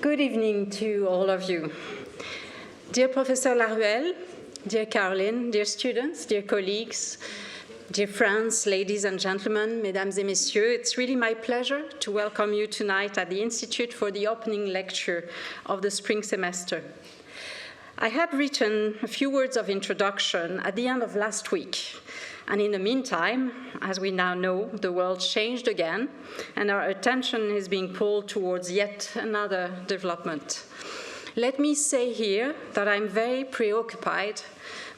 Good evening to all of you. Dear Professor Laruelle, dear Caroline, dear students, dear colleagues, dear friends, ladies and gentlemen, mesdames et messieurs, it's really my pleasure to welcome you tonight at the Institute for the opening lecture of the spring semester. I had written a few words of introduction at the end of last week. And in the meantime, as we now know, the world changed again, and our attention is being pulled towards yet another development. Let me say here that I'm very preoccupied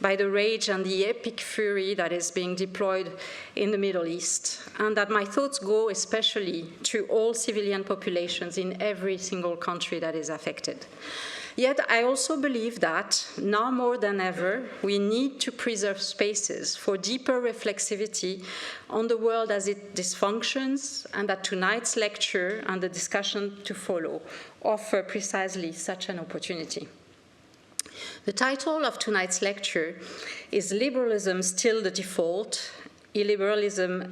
by the rage and the epic fury that is being deployed in the Middle East, and that my thoughts go especially to all civilian populations in every single country that is affected. Yet I also believe that, now more than ever, we need to preserve spaces for deeper reflexivity on the world as it dysfunctions, and that tonight's lecture and the discussion to follow offer precisely such an opportunity. The title of tonight's lecture is Liberalism Still the Default? Illiberalism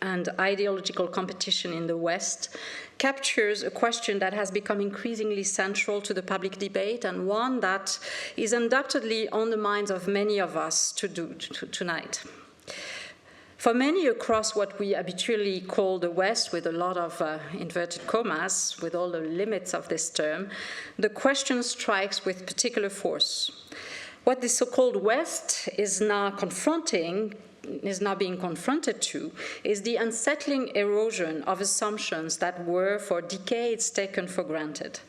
and Ideological Competition in the West, captures a question that has become increasingly central to the public debate and one that is undoubtedly on the minds of many of us tonight. For many across what we habitually call the West, with a lot of inverted commas, with all the limits of this term, the question strikes with particular force. What the so-called West is now being confronted to is the unsettling erosion of assumptions that were for decades taken for granted.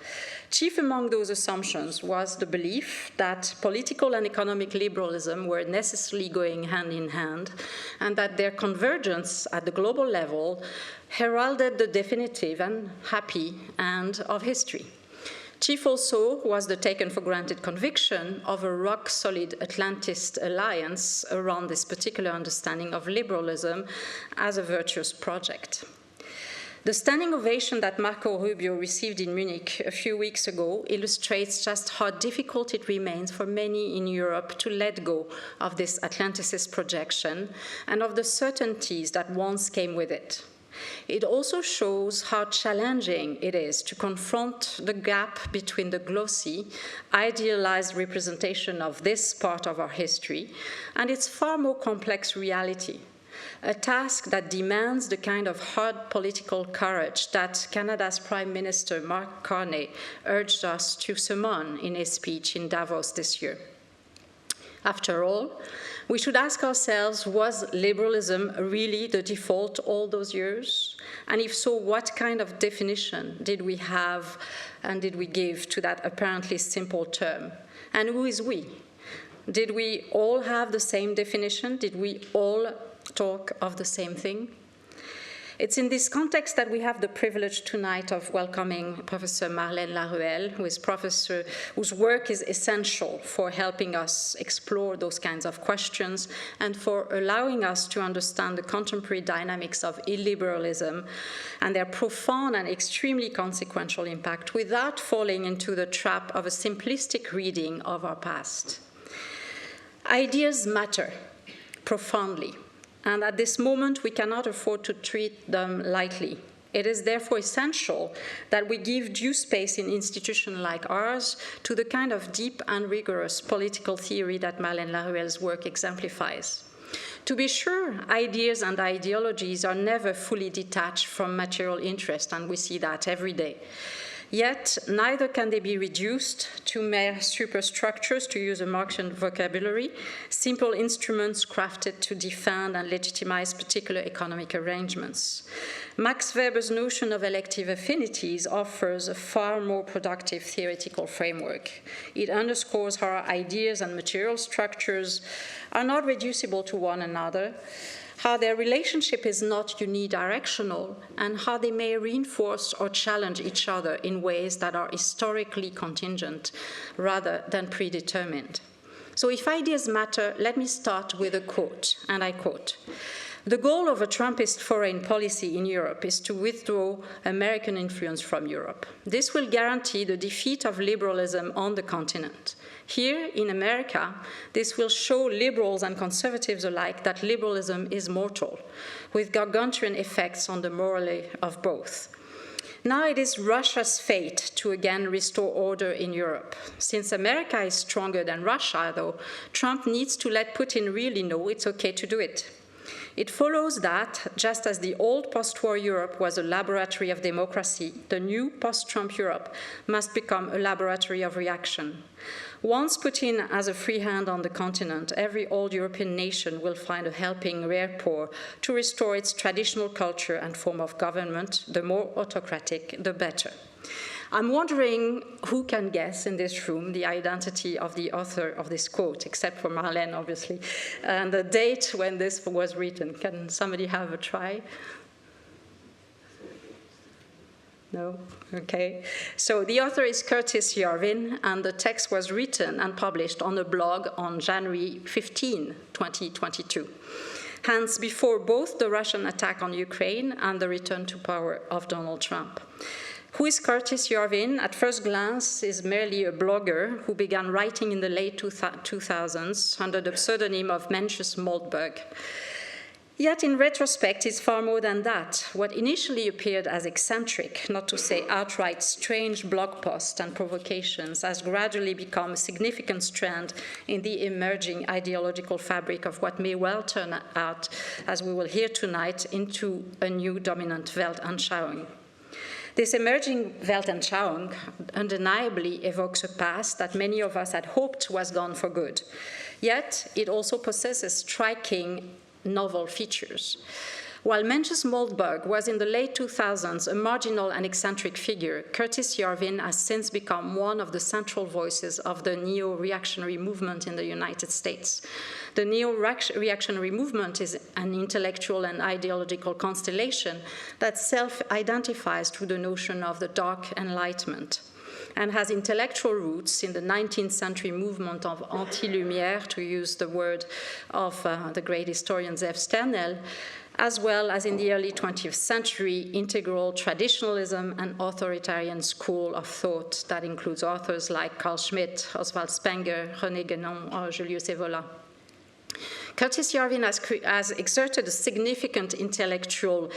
Chief among those assumptions was the belief that political and economic liberalism were necessarily going hand in hand, and that their convergence at the global level heralded the definitive and happy end of history. Chief also was the taken-for-granted conviction of a rock-solid Atlantist alliance around this particular understanding of liberalism as a virtuous project. The standing ovation that Marco Rubio received in Munich a few weeks ago illustrates just how difficult it remains for many in Europe to let go of this Atlanticist projection and of the certainties that once came with it. It also shows how challenging it is to confront the gap between the glossy, idealized representation of this part of our history and its far more complex reality, a task that demands the kind of hard political courage that Canada's Prime Minister Mark Carney urged us to summon in his speech in Davos this year. After all, we should ask ourselves, was liberalism really the default all those years? And if so, what kind of definition did we have and did we give to that apparently simple term? And who is we? Did we all have the same definition? Did we all talk of the same thing? It's in this context that we have the privilege tonight of welcoming Professor Marlène Laruelle, whose work is essential for helping us explore those kinds of questions and for allowing us to understand the contemporary dynamics of illiberalism and their profound and extremely consequential impact without falling into the trap of a simplistic reading of our past. Ideas matter profoundly. And at this moment, we cannot afford to treat them lightly. It is therefore essential that we give due space in institutions like ours to the kind of deep and rigorous political theory that Marlène Laruelle's work exemplifies. To be sure, ideas and ideologies are never fully detached from material interest, and we see that every day. Yet, neither can they be reduced to mere superstructures, to use a Marxian vocabulary, simple instruments crafted to defend and legitimize particular economic arrangements. Max Weber's notion of elective affinities offers a far more productive theoretical framework. It underscores how our ideas and material structures are not reducible to one another, how their relationship is not unidirectional, and how they may reinforce or challenge each other in ways that are historically contingent rather than predetermined. So if ideas matter, let me start with a quote, and I quote, "The goal of a Trumpist foreign policy in Europe is to withdraw American influence from Europe. This will guarantee the defeat of liberalism on the continent. Here in America, this will show liberals and conservatives alike that liberalism is mortal, with gargantuan effects on the morale of both. Now it is Russia's fate to again restore order in Europe. Since America is stronger than Russia, though, Trump needs to let Putin really know it's okay to do it. It follows that, just as the old post-war Europe was a laboratory of democracy, the new post-Trump Europe must become a laboratory of reaction. Once Putin has a free hand on the continent, every old European nation will find a helping rare poor to restore its traditional culture and form of government. The more autocratic, the better. I'm wondering who can guess in this room the identity of the author of this quote, except for Marlène, obviously, and the date when this was written. Can somebody have a try? No? Okay. So the author is Curtis Yarvin, and the text was written and published on a blog on January 15, 2022. Hence, before both the Russian attack on Ukraine and the return to power of Donald Trump. Who is Curtis Yarvin? At first glance, is merely a blogger who began writing in the late 2000s under the pseudonym of Mencius Moldberg. Yet, in retrospect, it's far more than that. What initially appeared as eccentric, not to say outright strange blog posts and provocations, has gradually become a significant strand in the emerging ideological fabric of what may well turn out, as we will hear tonight, into a new dominant Weltanschauung. This emerging Weltanschauung undeniably evokes a past that many of us had hoped was gone for good. Yet, it also possesses striking novel features. While Mencius Moldberg was in the late 2000s a marginal and eccentric figure, Curtis Yarvin has since become one of the central voices of the neo-reactionary movement in the United States. The neo-reactionary movement is an intellectual and ideological constellation that self-identifies through the notion of the Dark Enlightenment and has intellectual roots in the 19th century movement of anti-lumière, to use the word of the great historian Zev Sternel, as well as in the early 20th century integral traditionalism and authoritarian school of thought that includes authors like Carl Schmitt, Oswald Spengler, René Guénon, or Julius Evola. Curtis Yarvin has exerted a significant intellectual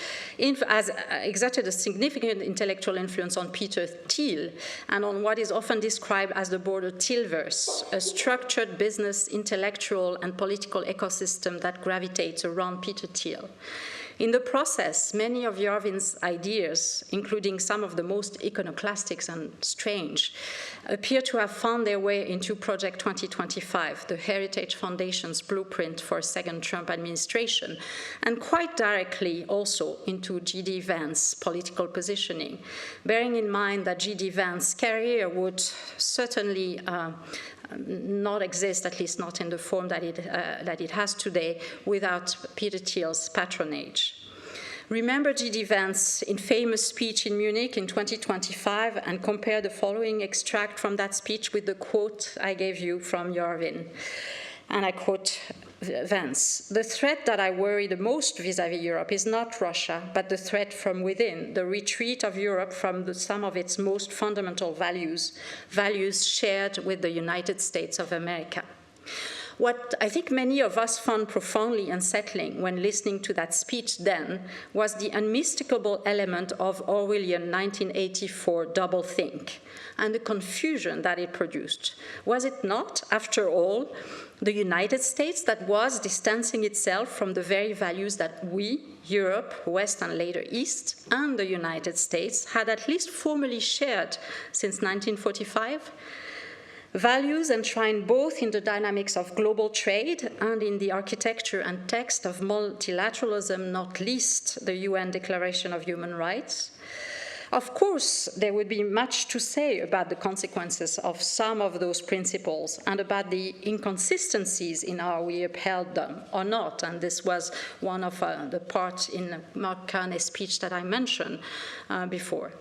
influence on Peter Thiel and on what is often described as the border Thielverse, a structured business, intellectual, and political ecosystem that gravitates around Peter Thiel. In the process, many of Yarvin's ideas, including some of the most iconoclastic and strange, appear to have found their way into Project 2025, the Heritage Foundation's blueprint for a second Trump administration, and quite directly also into G.D. Vance's political positioning, bearing in mind that G.D. Vance's career would certainly not exist, at least not in the form that it has today, without Peter Thiel's patronage. Remember G.D. Vance's infamous speech in Munich in 2025 and compare the following extract from that speech with the quote I gave you from Yarvin. And I quote Vance: "The threat that I worry the most vis-à-vis Europe is not Russia, but the threat from within, the retreat of Europe from some of its most fundamental values shared with the United States of America." What I think many of us found profoundly unsettling when listening to that speech then was the unmistakable element of Orwellian 1984 doublethink and the confusion that it produced. Was it not, after all, the United States that was distancing itself from the very values that we, Europe, West and later East, and the United States had at least formally shared since 1945? Values enshrined both in the dynamics of global trade and in the architecture and text of multilateralism, not least the UN Declaration of Human Rights. Of course, there would be much to say about the consequences of some of those principles and about the inconsistencies in how we upheld them or not. And this was one of the parts in Mark Carney's speech that I mentioned before.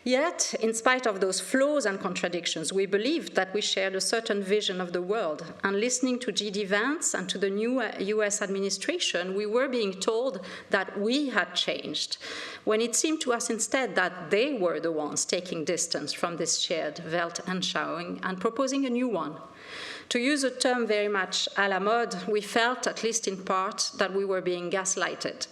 Yet, in spite of those flaws and contradictions, we believed that we shared a certain vision of the world. And listening to G.D. Vance and to the new US administration, we were being told that we had changed, when it seemed to us instead that they were the ones taking distance from this shared Weltanschauung and proposing a new one. To use a term very much à la mode, we felt, at least in part, that we were being gaslighted.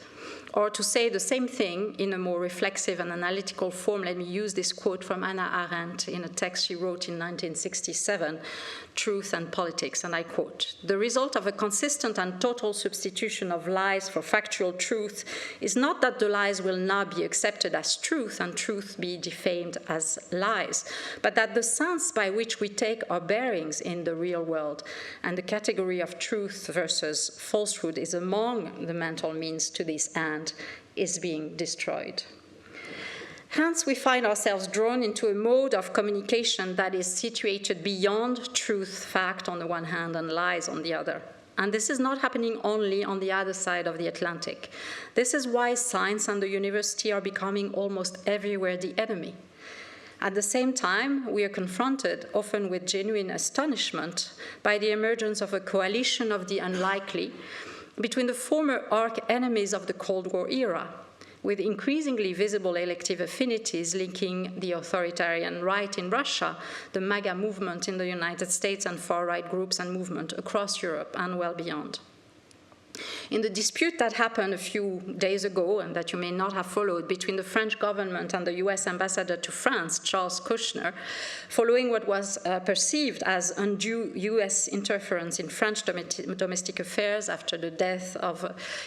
Or to say the same thing in a more reflexive and analytical form, let me use this quote from Hannah Arendt in a text she wrote in 1967, Truth and Politics, and I quote, "The result of a consistent and total substitution of lies for factual truth is not that the lies will now be accepted as truth and truth be defamed as lies, but that the sense by which we take our bearings in the real world and the category of truth versus falsehood is among the mental means to this end is being destroyed." Hence, we find ourselves drawn into a mode of communication that is situated beyond truth, fact on the one hand, and lies on the other. And this is not happening only on the other side of the Atlantic. This is why science and the university are becoming almost everywhere the enemy. At the same time, we are confronted, often with genuine astonishment, by the emergence of a coalition of the unlikely between the former arch-enemies of the Cold War era, with increasingly visible elective affinities linking the authoritarian right in Russia, the MAGA movement in the United States, and far-right groups and movements across Europe and well beyond. In the dispute that happened a few days ago, and that you may not have followed, between the French government and the US ambassador to France, Charles Kushner, following what was perceived as undue US interference in French domestic affairs after the death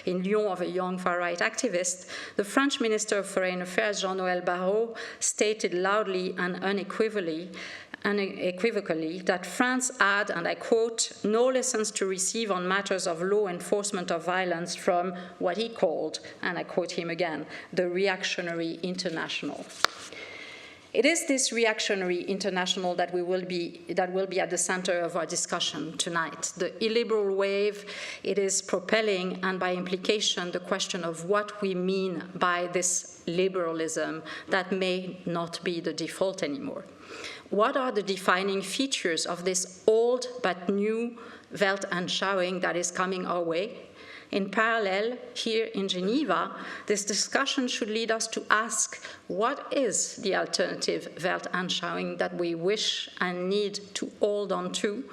in Lyon of a young far-right activist, the French Minister of Foreign Affairs, Jean-Noël Barrot, stated loudly and unequivocally that France had, and I quote, "no lessons to receive on matters of law enforcement of violence from what he called," and I quote him again, "the reactionary international." It is this reactionary international that will be at the center of our discussion tonight. The illiberal wave, it is propelling, and by implication, the question of what we mean by this liberalism that may not be the default anymore. What are the defining features of this old but new Weltanschauung that is coming our way? In parallel, here in Geneva, this discussion should lead us to ask, what is the alternative Weltanschauung that we wish and need to hold on to?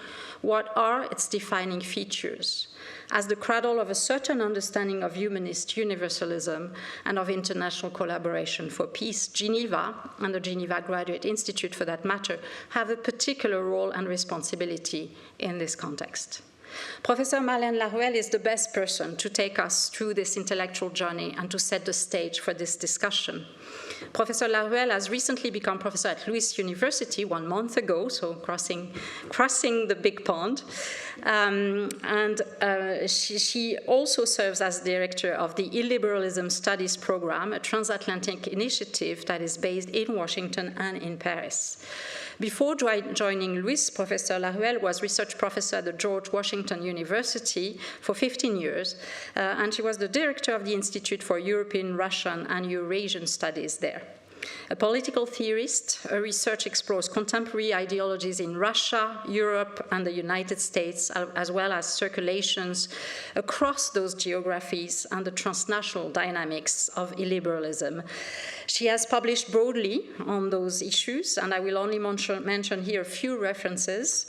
What are its defining features? As the cradle of a certain understanding of humanist universalism and of international collaboration for peace, Geneva, and the Geneva Graduate Institute for that matter, have a particular role and responsibility in this context. Professor Marlène Laruelle is the best person to take us through this intellectual journey and to set the stage for this discussion. Professor Laruelle has recently become professor at Lewis University 1 month ago, so crossing the big pond. She also serves as director of the Illiberalism Studies Program, a transatlantic initiative that is based in Washington and in Paris. Before joining Lewis, Professor Laruelle was research professor at the George Washington University for 15 years, and she was the director of the Institute for European, Russian, and Eurasian Studies there. A political theorist, her research explores contemporary ideologies in Russia, Europe, and the United States, as well as circulations across those geographies and the transnational dynamics of illiberalism. She has published broadly on those issues, and I will only mention here a few references.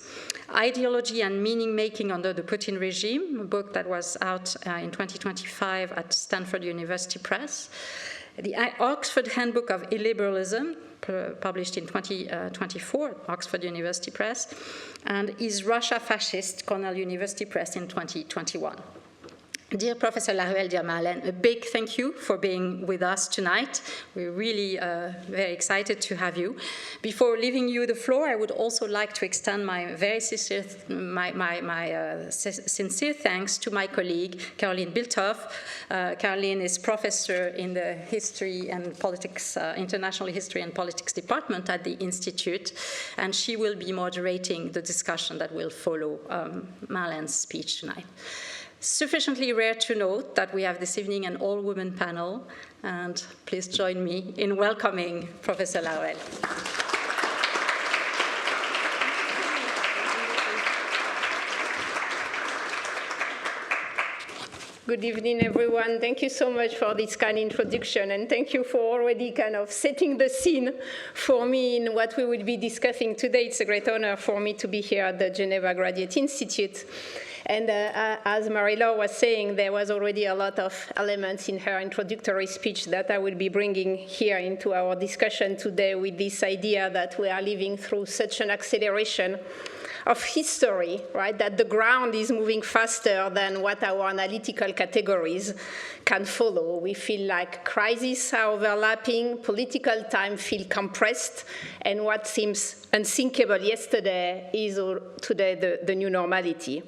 Ideology and Meaning-Making Under the Putin Regime, a book that was out in 2025 at Stanford University Press. The Oxford Handbook of Illiberalism, published in 2024 at Oxford University Press, and Is Russia Fascist? Cornell University Press in 2021. Dear Professor Laruelle, dear Marlène, a big thank you for being with us tonight. We're really very excited to have you. Before leaving you the floor, I would also like to extend my very sincere, sincere thanks to my colleague, Caroline Biltoff. Caroline is professor in the History and Politics, International History and Politics Department at the Institute, and she will be moderating the discussion that will follow Marlène's speech tonight. Sufficiently rare to note that we have this evening an all-women panel, and please join me in welcoming Professor Laruelle. Good evening, everyone. Thank you so much for this kind introduction, and thank you for already kind of setting the scene for me in what we will be discussing today. It's a great honor for me to be here at the Geneva Graduate Institute. And as Marie-Laure was saying, there was already a lot of elements in her introductory speech that I will be bringing here into our discussion today, with this idea that we are living through such an acceleration of history, right, that the ground is moving faster than what our analytical categories can follow. We feel like crises are overlapping, political time feels compressed, and what seems unthinkable yesterday is today the new normality.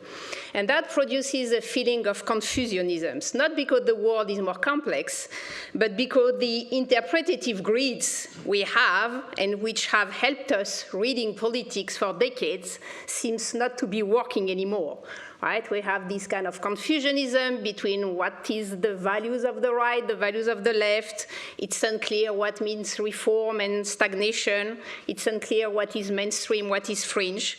And that produces a feeling of confusionism, not because the world is more complex, but because the interpretative grids we have, and which have helped us reading politics for decades, seems not to be working anymore. Right? We have this kind of confusionism between what is the values of the right, the values of the left. It's unclear what means reform and stagnation. It's unclear what is mainstream, what is fringe.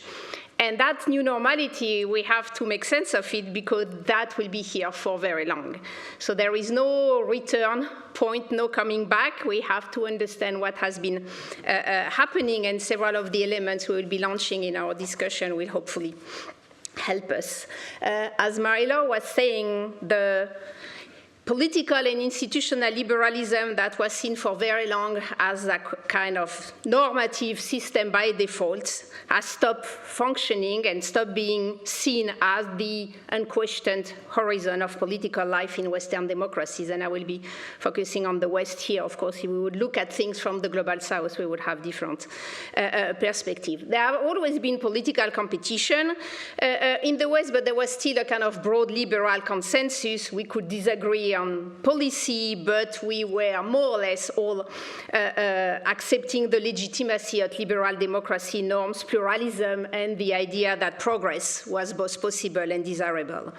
And that new normality, we have to make sense of it, because that will be here for very long. So there is no return point, no coming back. We have to understand what has been happening, and several of the elements we will be launching in our discussion will hopefully help us. As Marie-Laure was saying, the political and institutional liberalism that was seen for very long as a kind of normative system by default has stopped functioning and stopped being seen as the unquestioned horizon of political life in Western democracies. And I will be focusing on the West here. Of course, if we would look at things from the global South, we would have different perspectives. There have always been political competition in the West, but there was still a kind of broad liberal consensus. We could disagree on policy, but we were more or less all accepting the legitimacy of liberal democracy norms, pluralism, and the idea that progress was both possible and desirable.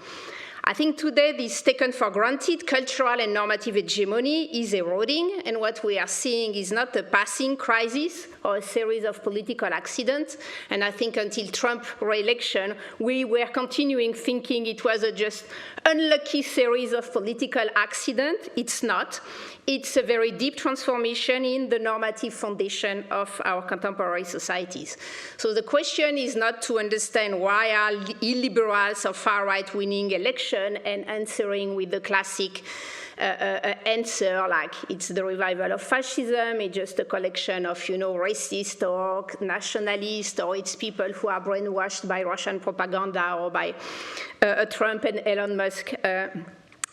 I think today this taken for granted cultural and normative hegemony is eroding, and what we are seeing is not a passing crisis or a series of political accidents. And I think until Trump re-election, we were continuing thinking it was a just unlucky series of political accidents. It's not. It's a very deep transformation in the normative foundation of our contemporary societies. So the question is not to understand why are illiberals or far-right winning election and answering with the classic answer, like it's the revival of fascism, it's just a collection of, racist or nationalist, or it's people who are brainwashed by Russian propaganda or by Trump and Elon Musk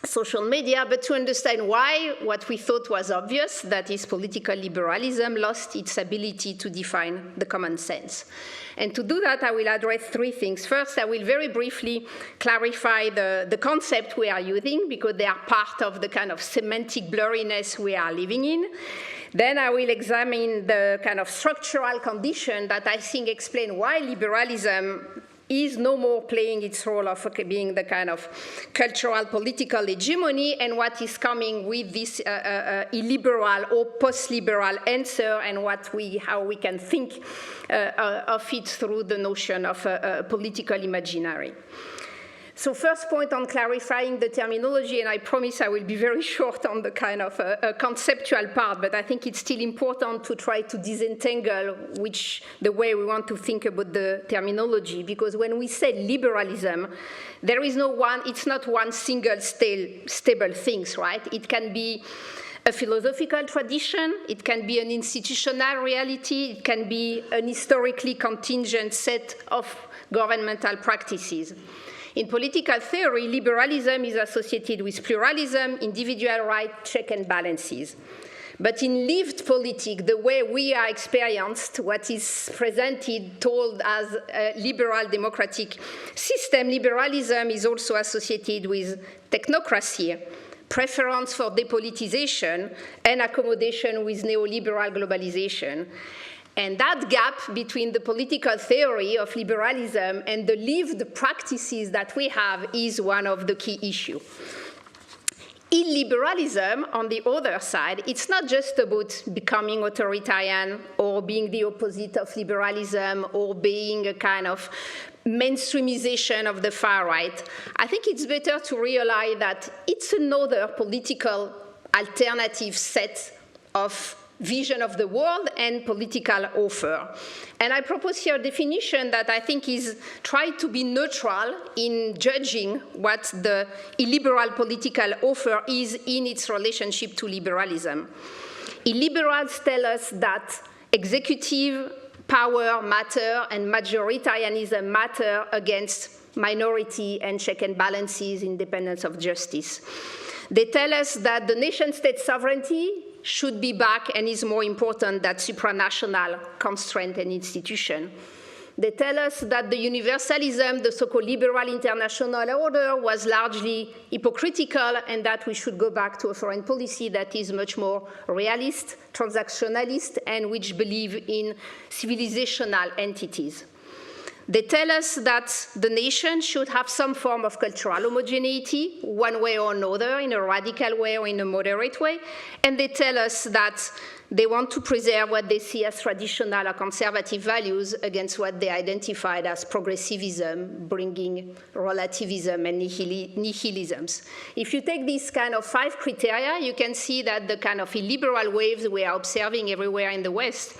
social media, but to understand why what we thought was obvious, that is political liberalism, lost its ability to define the common sense. And to do that, I will address three things. First, I will very briefly clarify the concept we are using, because they are part of the kind of semantic blurriness we are living in. Then I will examine the kind of structural condition that I think explain why liberalism is no more playing its role of being the kind of cultural political hegemony, and what is coming with this illiberal or post-liberal answer, and how we can think of it through the notion of political imaginary. So first point on clarifying the terminology, and I promise I will be very short on the kind of conceptual part, but I think it's still important to try to disentangle the way we want to think about the terminology, because when we say liberalism, there is it's not one single stable thing, right? It can be a philosophical tradition, it can be an institutional reality, it can be an historically contingent set of governmental practices. In political theory, liberalism is associated with pluralism, individual right, check and balances. But in lived politics, the way we are experienced, what is presented, told as a liberal democratic system, liberalism is also associated with technocracy, preference for depolitization, and accommodation with neoliberal globalization. And that gap between the political theory of liberalism and the lived practices that we have is one of the key issues. Illiberalism, on the other side, it's not just about becoming authoritarian or being the opposite of liberalism or being a kind of mainstreamization of the far right. I think it's better to realize that it's another political alternative set of vision of the world and political offer. And I propose here a definition that I think is try to be neutral in judging what the illiberal political offer is in its relationship to liberalism. Illiberals tell us that executive power matter and majoritarianism matter against minority and check and balances, independence of justice. They tell us that the nation-state sovereignty should be back and is more important than supranational constraint and institution. They tell us that the universalism, the so-called liberal international order, was largely hypocritical and that we should go back to a foreign policy that is much more realist, transactionalist, and which believe in civilizational entities. They tell us that the nation should have some form of cultural homogeneity, one way or another, in a radical way or in a moderate way. And they tell us that they want to preserve what they see as traditional or conservative values against what they identified as progressivism, bringing relativism and nihilisms. If you take these kind of 5 criteria, you can see that the kind of illiberal waves we are observing everywhere in the West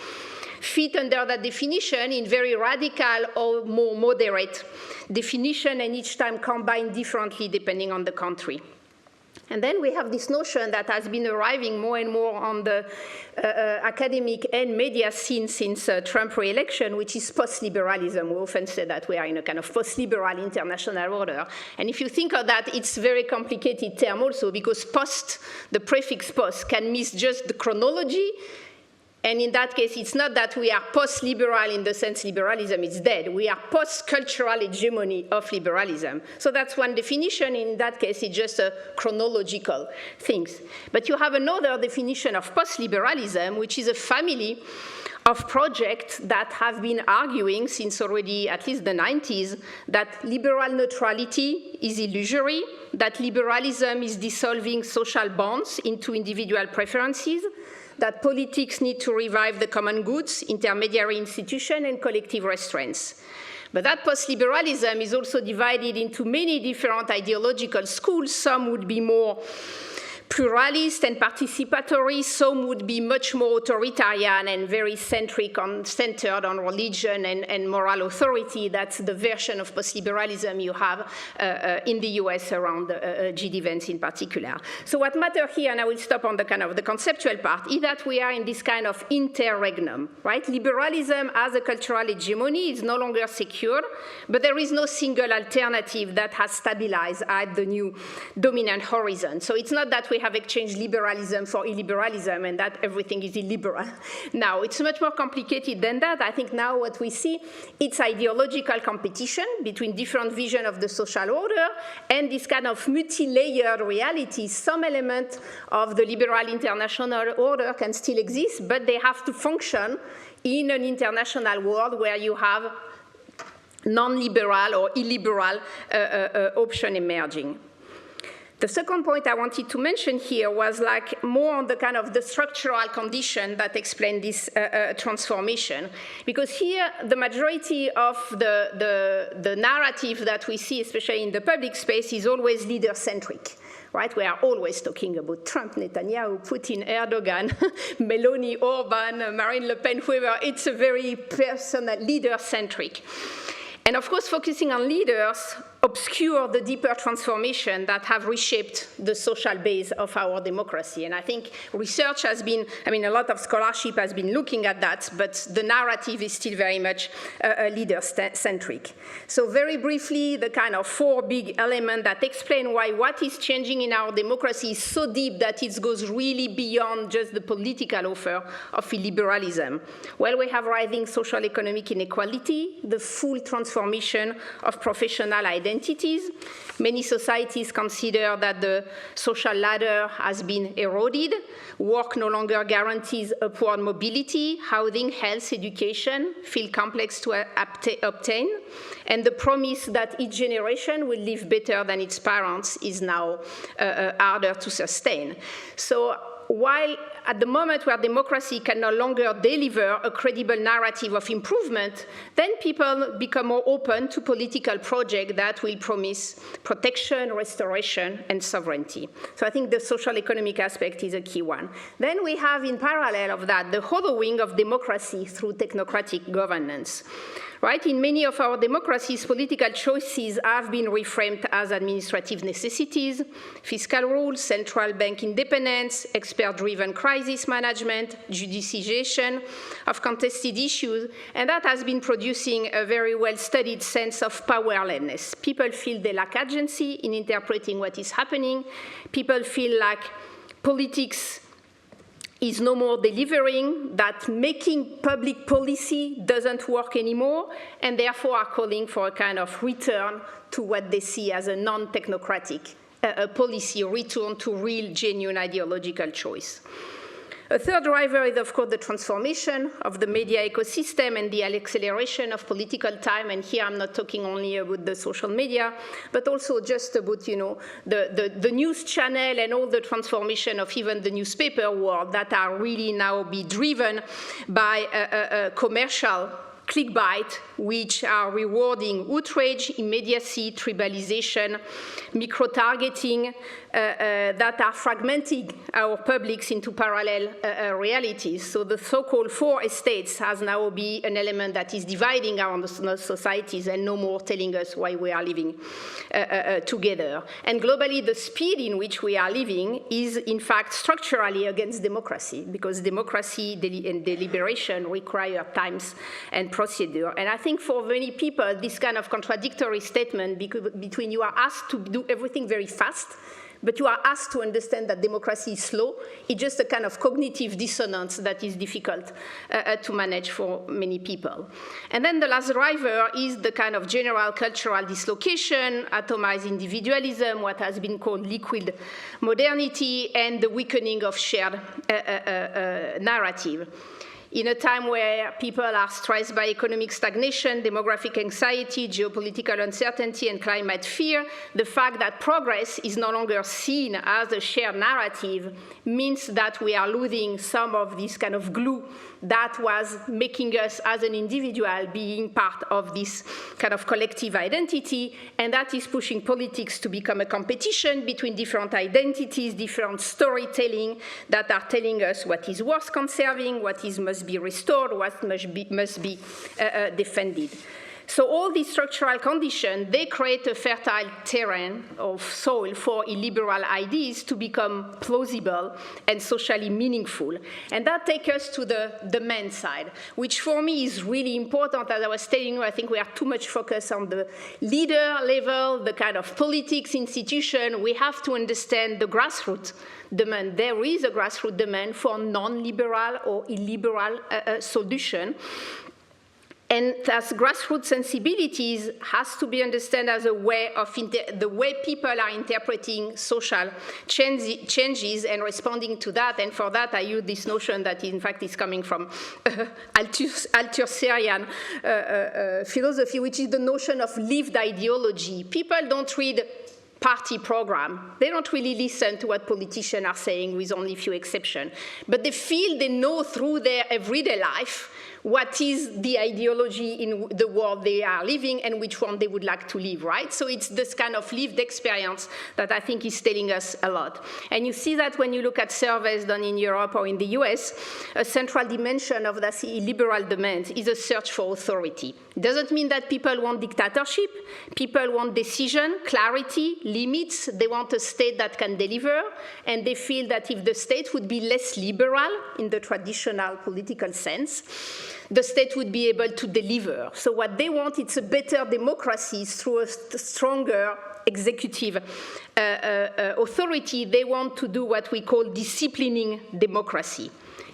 fit under that definition in very radical or more moderate definition, and each time combined differently depending on the country. And then we have this notion that has been arriving more and more on the academic and media scene since Trump re-election, which is post-liberalism. We often say that we are in a kind of post-liberal international order. And if you think of that, it's a very complicated term also, because post, the prefix post, can miss just the chronology. And in that case, it's not that we are post-liberal in the sense liberalism is dead. We are post-cultural hegemony of liberalism. So that's one definition. In that case, it's just a chronological thing. But you have another definition of post-liberalism, which is a family of projects that have been arguing since already at least the 90s that liberal neutrality is illusory, that liberalism is dissolving social bonds into individual preferences, that politics need to revive the common goods, intermediary institution, and collective restraints. But that post-liberalism is also divided into many different ideological schools. Some would be more pluralist and participatory, some would be much more authoritarian and very centered on religion and moral authority. That's the version of post-liberalism you have in the US around G.D. Vance in particular. So what matters here, and I will stop on the kind of the conceptual part, is that we are in this kind of interregnum, right? Liberalism as a cultural hegemony is no longer secured, but there is no single alternative that has stabilized at the new dominant horizon. So it's not that we have exchanged liberalism for illiberalism and that everything is illiberal. Now, it's much more complicated than that. I think now what we see, it's ideological competition between different visions of the social order and this kind of multi-layered reality. Some element of the liberal international order can still exist, but they have to function in an international world where you have non-liberal or illiberal option emerging. The second point I wanted to mention here was like more on the kind of the structural condition that explain this transformation. Because here, the majority of the narrative that we see, especially in the public space, is always leader-centric. Right? We are always talking about Trump, Netanyahu, Putin, Erdogan, Meloni, Orban, Marine Le Pen, whoever. It's a very personal, leader-centric. And of course, focusing on leaders obscure the deeper transformation that have reshaped the social base of our democracy. And I think research has been, a lot of scholarship has been looking at that, but the narrative is still very much leader-centric. So very briefly, the kind of 4 big elements that explain why what is changing in our democracy is so deep that it goes really beyond just the political offer of illiberalism. Well, we have rising social economic inequality, the full transformation of professional identities. Many societies consider that the social ladder has been eroded. Work no longer guarantees upward mobility. Housing, health, education feel complex to obtain. And the promise that each generation will live better than its parents is now harder to sustain. So while at the moment where democracy can no longer deliver a credible narrative of improvement, then people become more open to political projects that will promise protection, restoration, and sovereignty. So I think the social economic aspect is a key one. Then we have, in parallel of that, the hollowing of democracy through technocratic governance. Right? In many of our democracies, political choices have been reframed as administrative necessities, fiscal rules, central bank independence, expert-driven crisis management, judicialization of contested issues, and that has been producing a very well-studied sense of powerlessness. People feel they lack agency in interpreting what is happening. People feel like politics is no more delivering, that making public policy doesn't work anymore, and therefore are calling for a kind of return to what they see as a non-technocratic policy, return to real, genuine ideological choice. A third driver is, of course, the transformation of the media ecosystem and the acceleration of political time. And here I'm not talking only about the social media, but also just about, you know, the news channel and all the transformation of even the newspaper world that are really now be driven by a commercial clickbait, which are rewarding outrage, immediacy, tribalization, micro-targeting, that are fragmenting our publics into parallel realities. So the so-called four estates has now been an element that is dividing our societies and no more telling us why we are living together. And globally, the speed in which we are living is, in fact, structurally against democracy, because democracy and deliberation require times and procedure. And I think for many people, this kind of contradictory statement between you are asked to do everything very fast, but you are asked to understand that democracy is slow, it's just a kind of cognitive dissonance that is difficult to manage for many people. And then the last driver is the kind of general cultural dislocation, atomized individualism, what has been called liquid modernity, and the weakening of shared narrative. In a time where people are stressed by economic stagnation, demographic anxiety, geopolitical uncertainty, and climate fear, the fact that progress is no longer seen as a shared narrative means that we are losing some of this kind of glue that was making us as an individual being part of this kind of collective identity, and that is pushing politics to become a competition between different identities, different storytelling that are telling us what is worth conserving, what is must be restored, what must be defended. So all these structural conditions, they create a fertile terrain of soil for illiberal ideas to become plausible and socially meaningful. And that takes us to the demand side, which for me is really important. As I was telling you, I think we are too much focused on the leader level, the kind of politics institution. We have to understand the grassroots demand. There is a grassroots demand for non-liberal or illiberal solution. And as grassroots sensibilities has to be understood as a way of the way people are interpreting social changes and responding to that. And for that, I use this notion that, in fact, is coming from Althusserian philosophy, which is the notion of lived ideology. People don't read party program. They don't really listen to what politicians are saying, with only a few exceptions. But they feel they know through their everyday life what is the ideology in the world they are living and which one they would like to live, right? So it's this kind of lived experience that I think is telling us a lot. And you see that when you look at surveys done in Europe or in the US, a central dimension of this illiberal demand is a search for authority. It doesn't mean that people want dictatorship. People want decision, clarity, limits. They want a state that can deliver. And they feel that if the state would be less liberal in the traditional political sense, the state would be able to deliver. So what they want is a better democracy through a stronger executive authority. They want to do what we call disciplining democracy.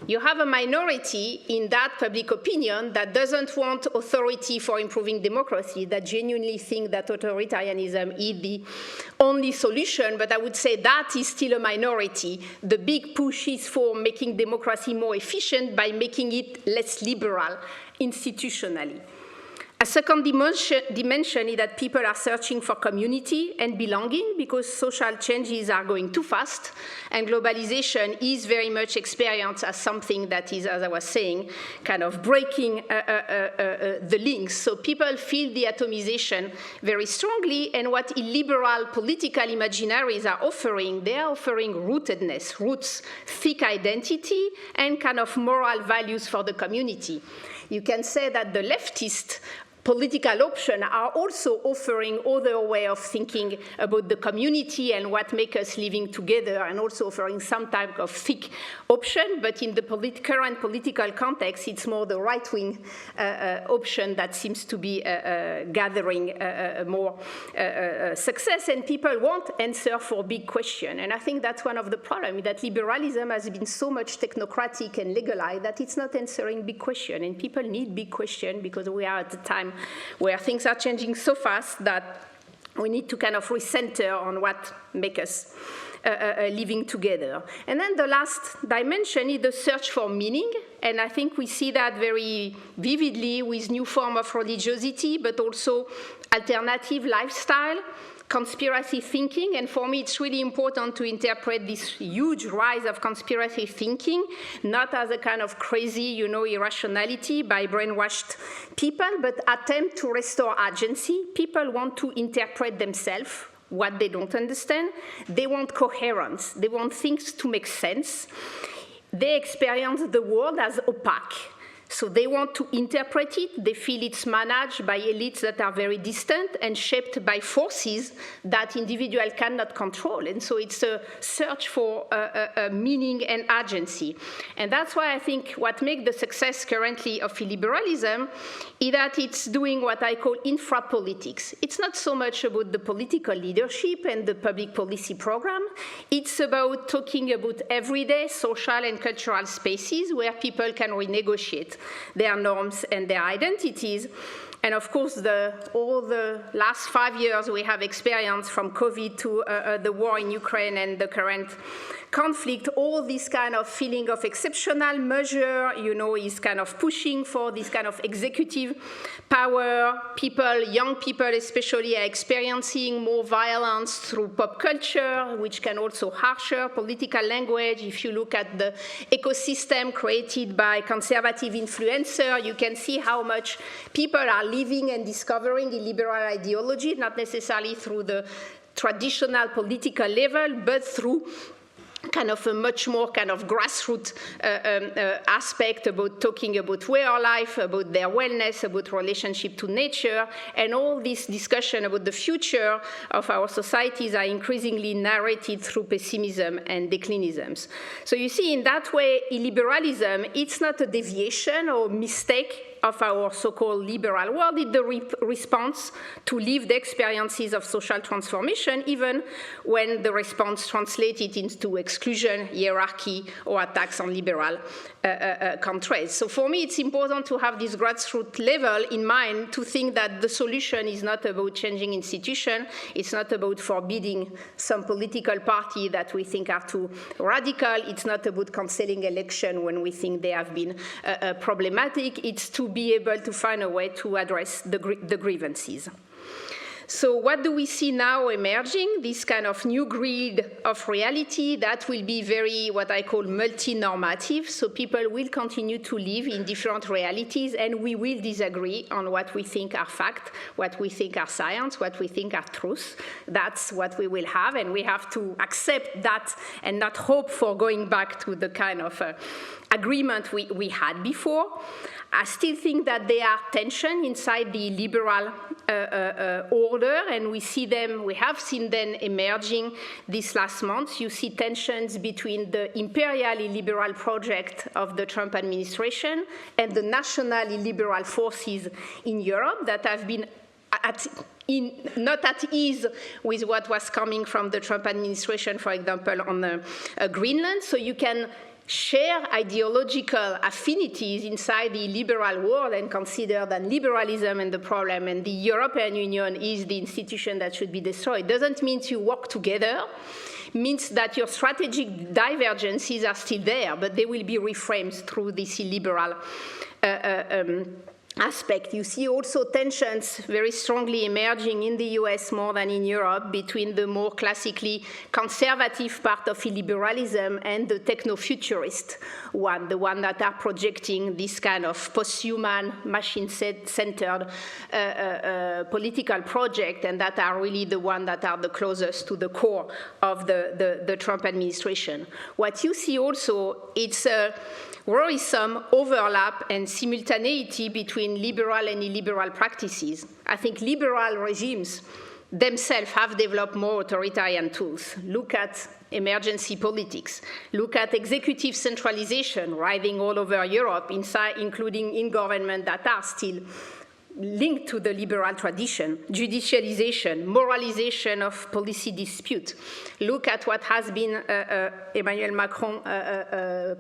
You have a minority in that public opinion that doesn't want authority for improving democracy, that genuinely think that authoritarianism is the only solution, but I would say that is still a minority. The big push is for making democracy more efficient by making it less liberal institutionally. A second dimension is that people are searching for community and belonging because social changes are going too fast, and globalization is very much experienced as something that is, as I was saying, kind of breaking the links. So people feel the atomization very strongly, and what illiberal political imaginaries are offering, they are offering rootedness, roots, thick identity, and kind of moral values for the community. You can say that the leftist political options are also offering other way of thinking about the community and what makes us living together, and also offering some type of thick option. But in the current political context, it's more the right-wing option that seems to be gathering more success, and people won't answer for big question. And I think that's one of the problems, that liberalism has been so much technocratic and legalized that it's not answering big question, and people need big question because we are at the time where things are changing so fast that we need to kind of recenter on what makes us living together. And then the last dimension is the search for meaning, and I think we see that very vividly with new form of religiosity, but also alternative lifestyle, conspiracy thinking. And for me, it's really important to interpret this huge rise of conspiracy thinking, not as a kind of crazy, irrationality by brainwashed people, but attempt to restore agency. People want to interpret themselves what they don't understand. They want coherence. They want things to make sense. They experience the world as opaque. So they want to interpret it. They feel it's managed by elites that are very distant and shaped by forces that individuals cannot control. And so it's a search for meaning and agency. And that's why I think what makes the success currently of illiberalism is that it's doing what I call infra-politics. It's not so much about the political leadership and the public policy program. It's about talking about everyday social and cultural spaces where people can renegotiate their norms and their identities. And of course, all the last 5 years we have experienced, from COVID to the war in Ukraine and the current conflict, all this kind of feeling of exceptional measure, is kind of pushing for this kind of executive power. Young people especially, are experiencing more violence through pop culture, which can also harsher political language. If you look at the ecosystem created by conservative influencers, you can see how much people are living and discovering illiberal ideology, not necessarily through the traditional political level, but through kind of a much more kind of grassroots aspect about talking about way of life, about their wellness, about relationship to nature, and all this discussion about the future of our societies are increasingly narrated through pessimism and declinisms. So you see, in that way, illiberalism, it's not a deviation or mistake of our so-called liberal world. It's the response to lived experiences of social transformation, even when the response translated into exclusion, hierarchy, or attacks on liberal countries. So for me, it's important to have this grassroots level in mind, to think that the solution is not about changing institutions. It's not about forbidding some political party that we think are too radical. It's not about cancelling election when we think they have been problematic. It's to be able to find a way to address the grievances. So what do we see now emerging? This kind of new grid of reality that will be very, what I call, multi-normative. So people will continue to live in different realities, and we will disagree on what we think are fact, what we think are science, what we think are truth. That's what we will have, and we have to accept that and not hope for going back to the kind of agreement we had before. I still think that there are tensions inside the liberal order, and we have seen them emerging this last month. You see tensions between the imperial illiberal project of the Trump administration and the national illiberal forces in Europe that have been not at ease with what was coming from the Trump administration, for example, on Greenland. So you can share ideological affinities inside the liberal world and consider that liberalism and the problem and the European Union is the institution that should be destroyed. Doesn't mean you work together. Means that your strategic divergences are still there, but they will be reframed through this illiberal aspect. You see also tensions very strongly emerging in the US more than in Europe between the more classically conservative part of illiberalism and the techno-futurist one, the one that are projecting this kind of post-human, machine-centered political project, and that are really the one that are the closest to the core of the Trump administration. What you see also, it's a worrisome overlap and simultaneity between liberal and illiberal practices. I think liberal regimes themselves have developed more authoritarian tools. Look at emergency politics. Look at executive centralization writhing all over Europe, including in government that are still linked to the liberal tradition, judicialization, moralization of policy dispute. Look at what has been Emmanuel Macron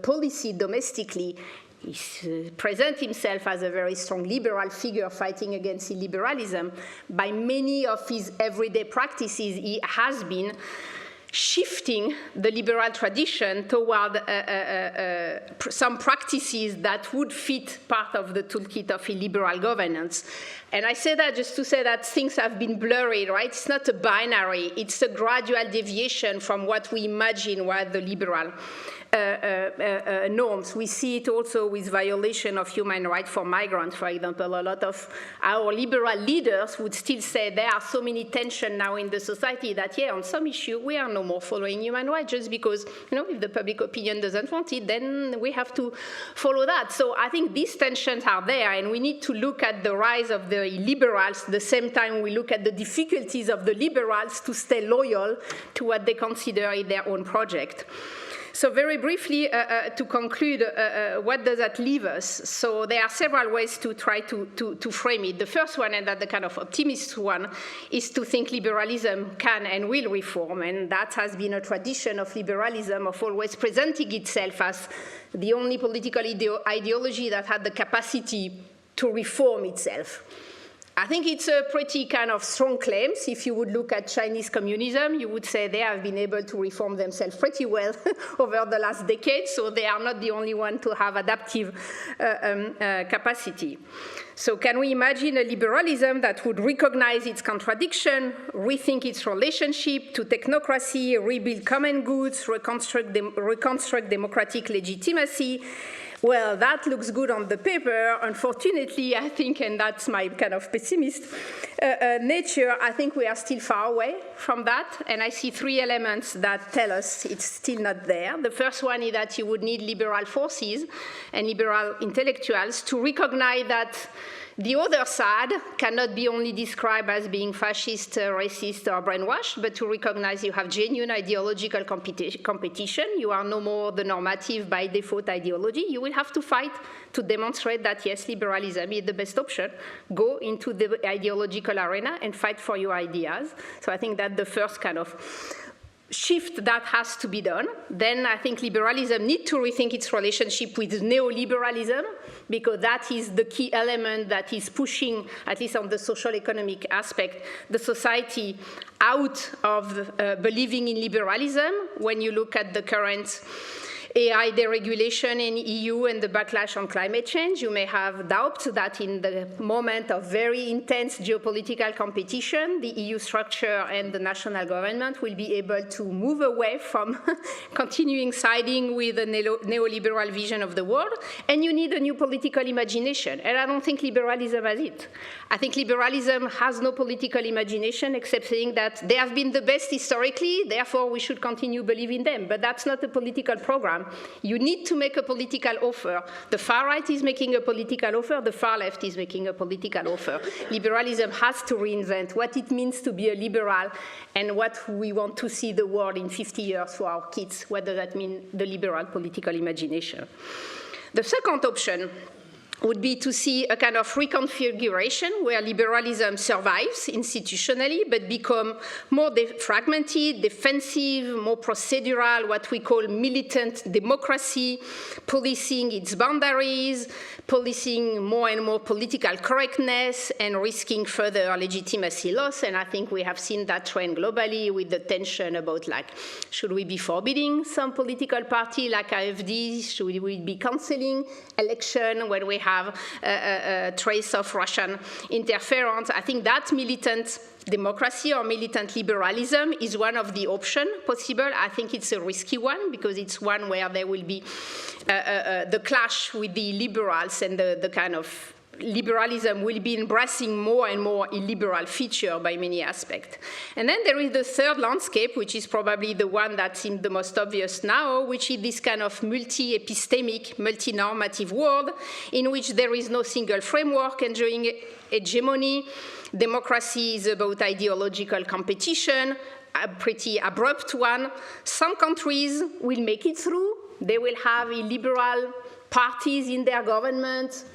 policy domestically. He presents himself as a very strong liberal figure fighting against illiberalism. By many of his everyday practices, he has been shifting the liberal tradition toward some practices that would fit part of the toolkit of illiberal governance. And I say that just to say that things have been blurry, right? It's not a binary. It's a gradual deviation from what we imagine were the liberal norms. We see it also with violation of human rights for migrants, for example. A lot of our liberal leaders would still say there are so many tensions now in the society that, yeah, on some issue, we are no more following human rights just because, if the public opinion doesn't want it, then we have to follow that. So I think these tensions are there, and we need to look at the rise of the liberals the same time we look at the difficulties of the liberals to stay loyal to what they consider is their own project. So very briefly, to conclude, what does that leave us? So there are several ways to try to frame it. The first one, and that the kind of optimist one, is to think liberalism can and will reform. And that has been a tradition of liberalism, of always presenting itself as the only political ideology that had the capacity to reform itself. I think it's a pretty kind of strong claim. If you would look at Chinese communism, you would say they have been able to reform themselves pretty well over the last decade, so they are not the only one to have adaptive capacity. So can we imagine a liberalism that would recognize its contradiction, rethink its relationship to technocracy, rebuild common goods, reconstruct democratic legitimacy? Well, that looks good on the paper. Unfortunately, I think, and that's my kind of pessimist nature, I think we are still far away from that. And I see three elements that tell us it's still not there. The first one is that you would need liberal forces and liberal intellectuals to recognize that the other side cannot be only described as being fascist, racist, or brainwashed, but to recognize you have genuine ideological competition. You are no more the normative by default ideology. You will have to fight to demonstrate that, yes, liberalism is the best option. Go into the ideological arena and fight for your ideas. So I think that's the first kind of shift that has to be done. Then I think liberalism needs to rethink its relationship with neoliberalism, because that is the key element that is pushing, at least on the social economic aspect, the society out of believing in liberalism. When you look at the current AI deregulation in EU and the backlash on climate change, you may have doubts that in the moment of very intense geopolitical competition, the EU structure and the national government will be able to move away from continuing siding with a neoliberal vision of the world, and you need a new political imagination. And I don't think liberalism has it. I think liberalism has no political imagination except saying that they have been the best historically, therefore we should continue believing them. But that's not a political program. You need to make a political offer. The far right is making a political offer. The far left is making a political offer. Liberalism has to reinvent what it means to be a liberal and what we want to see the world in 50 years for our kids. What does that mean, the liberal political imagination? The second option would be to see a kind of reconfiguration where liberalism survives institutionally but become more fragmented, defensive, more procedural, what we call militant democracy, policing its boundaries, policing more and more political correctness, and risking further legitimacy loss. And I think we have seen that trend globally with the tension about, like, should we be forbidding some political party like AfD? Should we be cancelling election when we have a trace of Russian interference. I think that militant democracy or militant liberalism is one of the options possible. I think it's a risky one because it's one where there will be the clash with the liberals, and the kind of liberalism will be embracing more and more illiberal feature by many aspects. And then there is the third landscape, which is probably the one that seems the most obvious now, which is this kind of multi-epistemic, multi-normative world in which there is no single framework enjoying hegemony. Democracy is about ideological competition, a pretty abrupt one. Some countries will make it through. They will have illiberal parties in their government,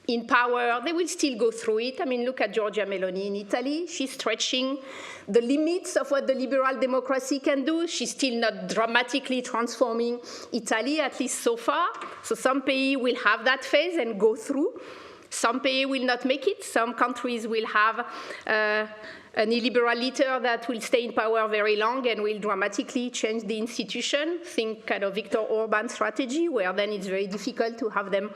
in power. They will still go through it. I mean, look at Giorgia Meloni in Italy. She's stretching the limits of what the liberal democracy can do. She's still not dramatically transforming Italy, at least so far. So some pays will have that phase and go through. Some pays will not make it. Some countries will have an illiberal leader that will stay in power very long and will dramatically change the institution. Think kind of Viktor Orban strategy, where then it's very difficult to have them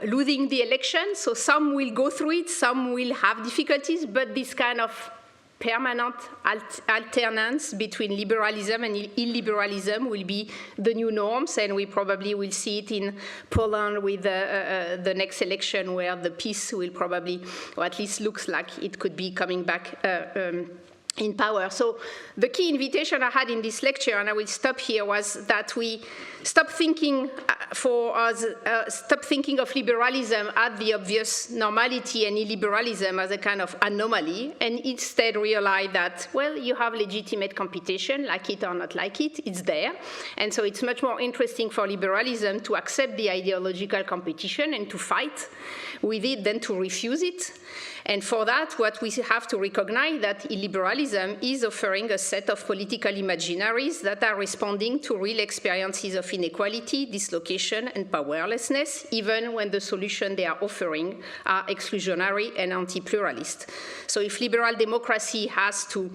losing the election. So some will go through it, some will have difficulties, but this kind of permanent alternance between liberalism and illiberalism will be the new norms, and we probably will see it in Poland with the next election, where the peace will probably, or at least looks like it could be coming back in power. So the key invitation I had in this lecture, and I will stop here, was that we stop thinking stop thinking of liberalism as the obvious normality and illiberalism as a kind of anomaly, and instead realize that, well, you have legitimate competition, like it or not like it, it's there. And so it's much more interesting for liberalism to accept the ideological competition and to fight with it than to refuse it. And for that, what we have to recognize that illiberalism is offering a set of political imaginaries that are responding to real experiences of inequality, dislocation, and powerlessness, even when the solution they are offering are exclusionary and anti-pluralist. So if liberal democracy has to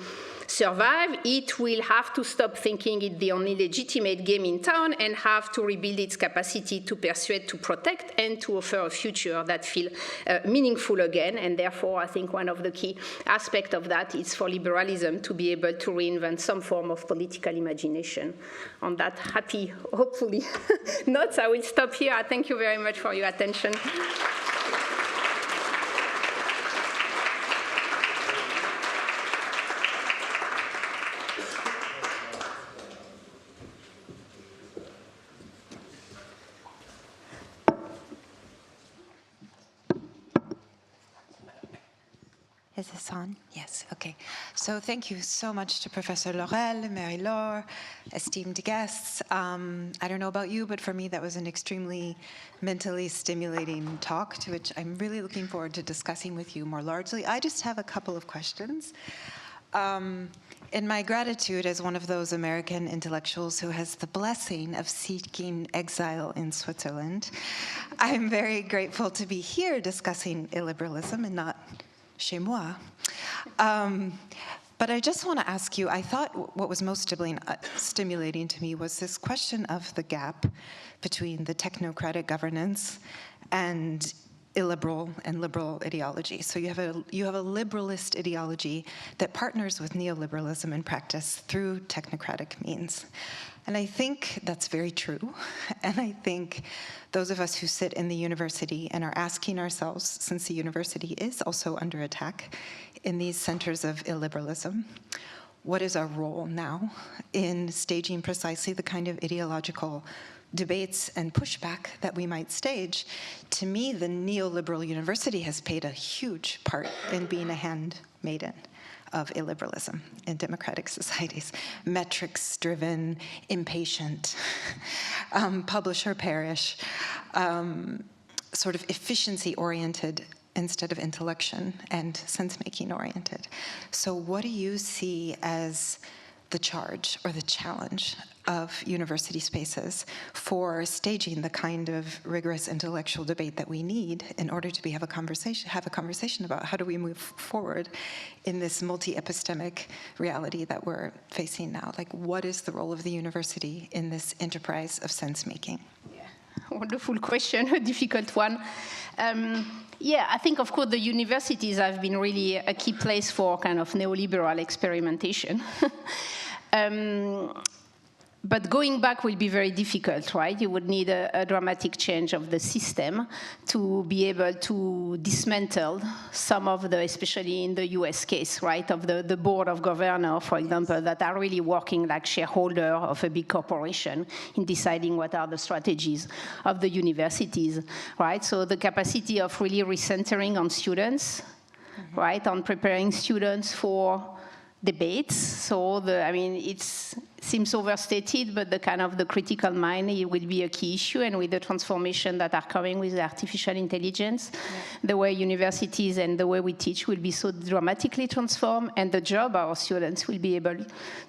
survive, it will have to stop thinking it's the only legitimate game in town and have to rebuild its capacity to persuade, to protect, and to offer a future that feels meaningful again. And therefore, I think one of the key aspects of that is for liberalism to be able to reinvent some form of political imagination. On that happy, hopefully, notes, I will stop here. I thank you very much for your attention. Is this on? Yes, okay. So thank you so much to Professor Laurel, Marie-Laure, esteemed guests. I don't know about you, but for me that was an extremely mentally stimulating talk, to which I'm really looking forward to discussing with you more largely. I just have a couple of questions. In my gratitude as one of those American intellectuals who has the blessing of seeking exile in Switzerland, I'm very grateful to be here discussing illiberalism and not chez moi. But I just want to ask you, I thought what was most stimulating to me was this question of the gap between the technocratic governance and illiberal and liberal ideology. So you have a liberalist ideology that partners with neoliberalism in practice through technocratic means. And I think that's very true. And I think those of us who sit in the university and are asking ourselves, since the university is also under attack in these centers of illiberalism, what is our role now in staging precisely the kind of ideological debates and pushback that we might stage? To me, the neoliberal university has played a huge part in being a handmaiden of illiberalism in democratic societies. Metrics-driven, impatient, publish or perish, sort of efficiency-oriented instead of intellection and sense-making oriented. So what do you see as the charge or the challenge of university spaces for staging the kind of rigorous intellectual debate that we need in order to have a conversation about how do we move forward in this multi-epistemic reality that we're facing now? Like, what is the role of the university in this enterprise of sense-making? wonderful question, a difficult one. Yeah, I think, of course, the universities have been really a key place for kind of neoliberal experimentation. But going back will be very difficult, right? You would need a dramatic change of the system to be able to dismantle some of the, especially in the US case, right, of the board of governors, for example, that are really working like shareholder of a big corporation in deciding what are the strategies of the universities, right? So the capacity of really recentering on students, right, on preparing students for debates. So it seems overstated, but the kind of the critical mind, it will be a key issue, and with the transformation that are coming with artificial intelligence, the way universities and the way we teach will be so dramatically transformed, and the job our students will be able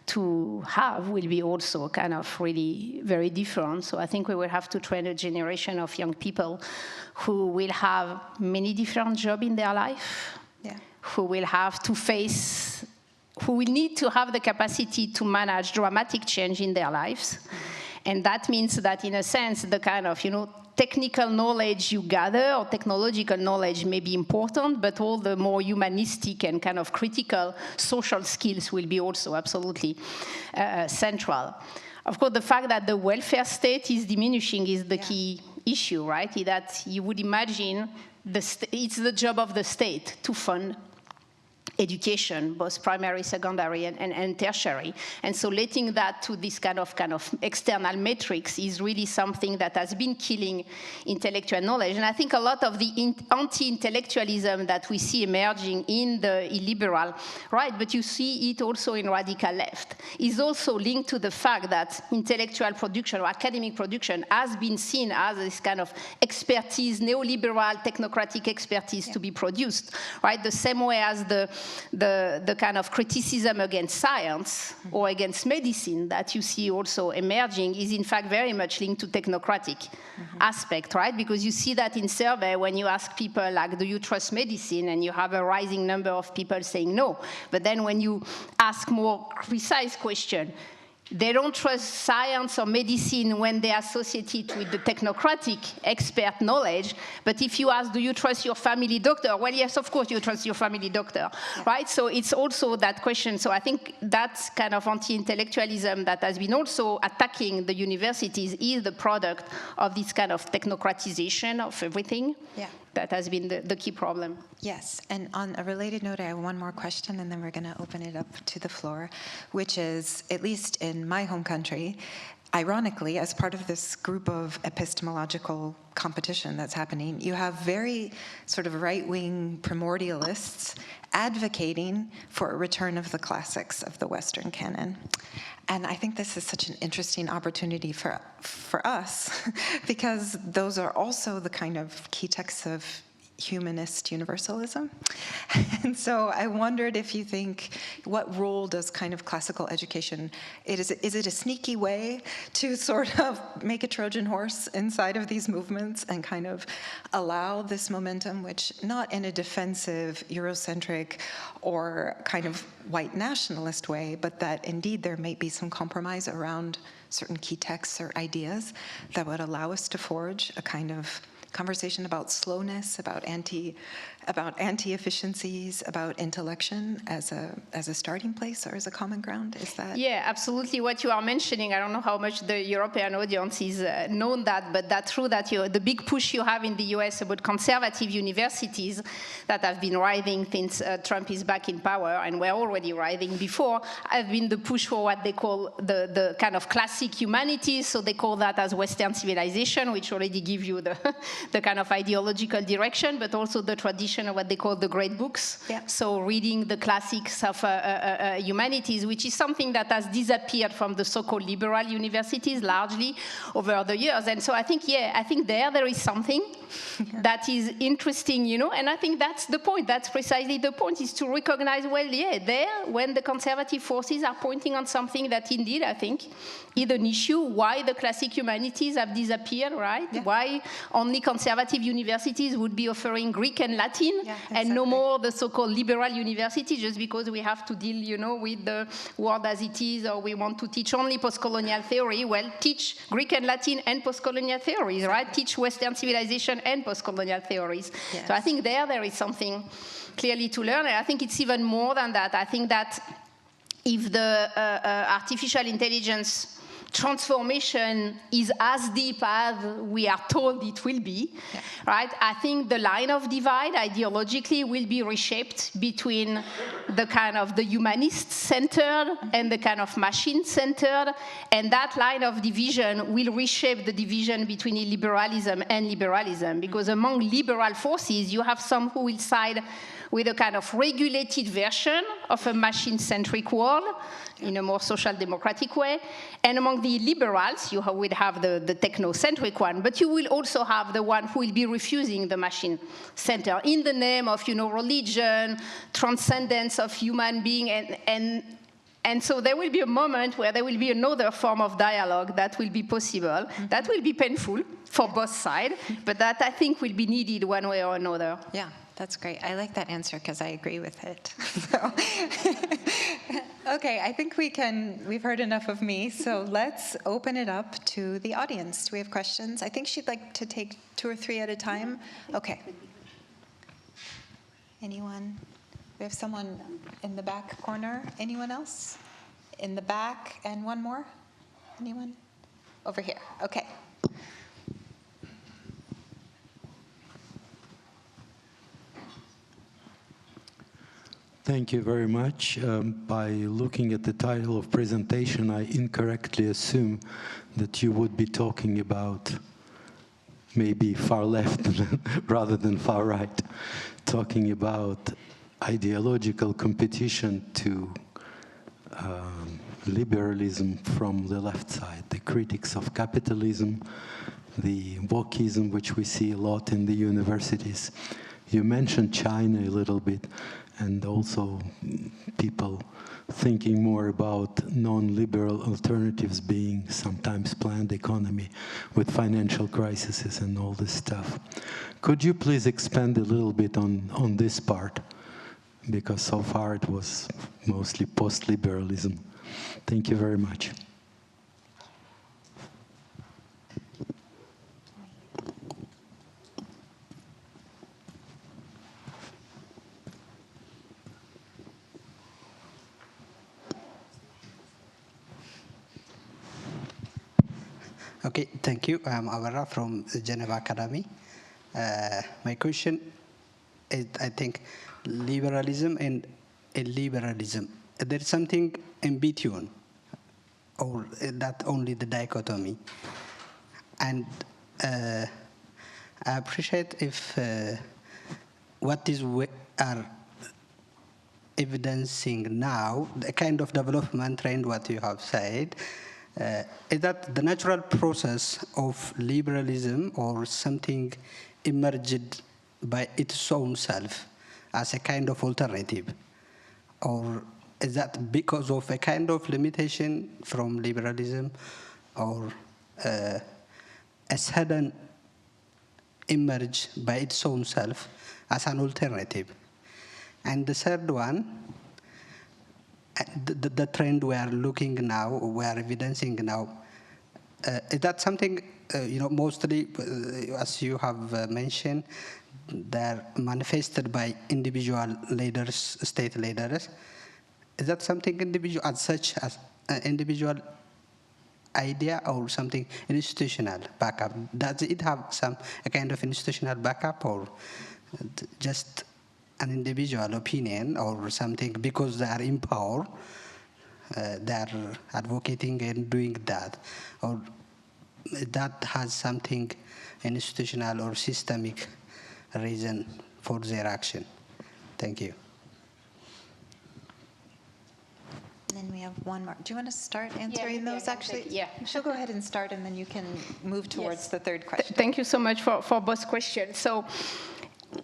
to have will be also kind of really very different. So I think we will have to train a generation of young people who will have many different jobs in their life, who will have to face, who will need to have the capacity to manage dramatic change in their lives. And that means that, in a sense, the kind of, technical knowledge you gather or technological knowledge may be important, but all the more humanistic and kind of critical social skills will be also absolutely central. Of course, the fact that the welfare state is diminishing is the key issue, right? That you would imagine it's the job of the state to fund education, both primary, secondary, and tertiary. And so letting that to this kind of external metrics is really something that has been killing intellectual knowledge. And I think a lot of the anti-intellectualism that we see emerging in the illiberal, right, but you see it also in radical left, is also linked to the fact that intellectual production or academic production has been seen as this kind of expertise, neoliberal, technocratic expertise to be produced, right? The same way as the kind of criticism against science or against medicine that you see also emerging is in fact very much linked to technocratic aspect, right? Because you see that in survey when you ask people like, do you trust medicine? And you have a rising number of people saying no. But then when you ask more precise question, they don't trust science or medicine when they associate it with the technocratic expert knowledge. But if you ask, do you trust your family doctor? Well, yes, of course you trust your family doctor, right? So it's also that question. So I think that kind of anti-intellectualism that has been also attacking the universities is the product of this kind of technocratization of everything. That has been the key problem. Yes, and on a related note, I have one more question, and then we're going to open it up to the floor, which is, at least in my home country, ironically, as part of this group of epistemological competition that's happening, you have very sort of right-wing primordialists advocating for a return of the classics of the Western canon. And I think this is such an interesting opportunity for us, because those are also the kind of key texts of humanist universalism. And so I wondered if you think, what role does kind of classical education, is it a sneaky way to sort of make a Trojan horse inside of these movements and kind of allow this momentum, which not in a defensive, Eurocentric, or kind of white nationalist way, but that indeed there may be some compromise around certain key texts or ideas that would allow us to forge a kind of conversation about slowness, about anti-efficiencies, about intellection as a starting place or as a common ground? Is that? Yeah, absolutely. What you are mentioning, I don't know how much the European audience is known that, but that's true that the big push you have in the US about conservative universities that have been rising since Trump is back in power, and were already rising before, have been the push for what they call the kind of classic humanities. So they call that as Western civilization, which already give you the kind of ideological direction, but also the tradition of what they call the great books. So reading the classics of humanities, which is something that has disappeared from the so-called liberal universities largely over the years. And so I think there is something that is interesting, and I think that's the point. That's precisely the point, is to recognize, when the conservative forces are pointing on something that indeed, I think, is an issue, why the classic humanities have disappeared, right? Why only conservative universities would be offering Greek and Latin, and no more the so-called liberal university, just because we have to deal, you know, with the world as it is, or we want to teach only post-colonial theory. Well, teach Greek and Latin and post-colonial theories, right? Teach Western civilization and post-colonial theories. Yes. So I think there is something clearly to learn, and I think it's even more than that. I think that if the artificial intelligence transformation is as deep as we are told it will be, right? I think the line of divide ideologically will be reshaped between the kind of the humanist-centered and the kind of machine-centered, and that line of division will reshape the division between illiberalism and liberalism, because among liberal forces, you have some who will side with a kind of regulated version of a machine-centric world in a more social democratic way. And among the liberals, you would have the technocentric one, but you will also have the one who will be refusing the machine center in the name of, you know, religion, transcendence of human being, and so there will be a moment where there will be another form of dialogue that will be possible, that will be painful for both sides, but that I think will be needed one way or another. Yeah. That's great. I like that answer because I agree with it. So, okay, I think we've heard enough of me, so let's open it up to the audience. Do we have questions? I think she'd like to take 2 or 3 at a time. Okay. Anyone? We have someone in the back corner. Anyone else? In the back, and one more? Anyone? Over here. Okay. Thank you very much. By looking at the title of presentation, I incorrectly assume that you would be talking about maybe far left rather than far right, talking about ideological competition to liberalism from the left side, the critics of capitalism, the wokism, which we see a lot in the universities. You mentioned China a little bit, and also people thinking more about non-liberal alternatives being sometimes planned economy with financial crises and all this stuff. Could you please expand a little bit on this part? Because so far it was mostly post-liberalism. Thank you very much. Okay, thank you. I'm Avara from Geneva Academy. My question is, I think, liberalism and illiberalism. There's something in between, or that only the dichotomy. And I appreciate if what is we are evidencing now, the kind of development trend, what you have said, is that the natural process of liberalism or something emerged by its own self as a kind of alternative? Or is that because of a kind of limitation from liberalism, or a sudden emerge by its own self as an alternative? And the third one, the trend we are looking now, we are evidencing now, is that something, mostly, as you have mentioned, they're manifested by individual leaders, state leaders. Is that something individual, as such as an individual idea, or something institutional backup? Does it have a kind of institutional backup, or just an individual opinion or something because they are in power, they are advocating and doing that, or that has something institutional or systemic reason for their action? Thank you. And then we have one more. Do you want to start answering those, actually? Yeah. She'll go ahead and start, and then you can move towards the third question. Thank you so much for both questions. So,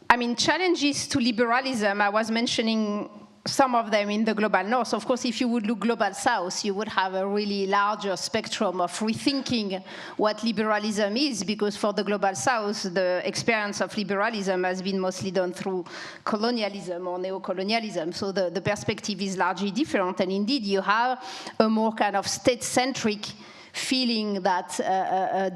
I mean, challenges to liberalism, I was mentioning some of them in the global north. Of course, if you would look global south, you would have a really larger spectrum of rethinking what liberalism is, because for the global south, the experience of liberalism has been mostly done through colonialism or neo-colonialism. So the perspective is largely different. And indeed, you have a more kind of state-centric feeling that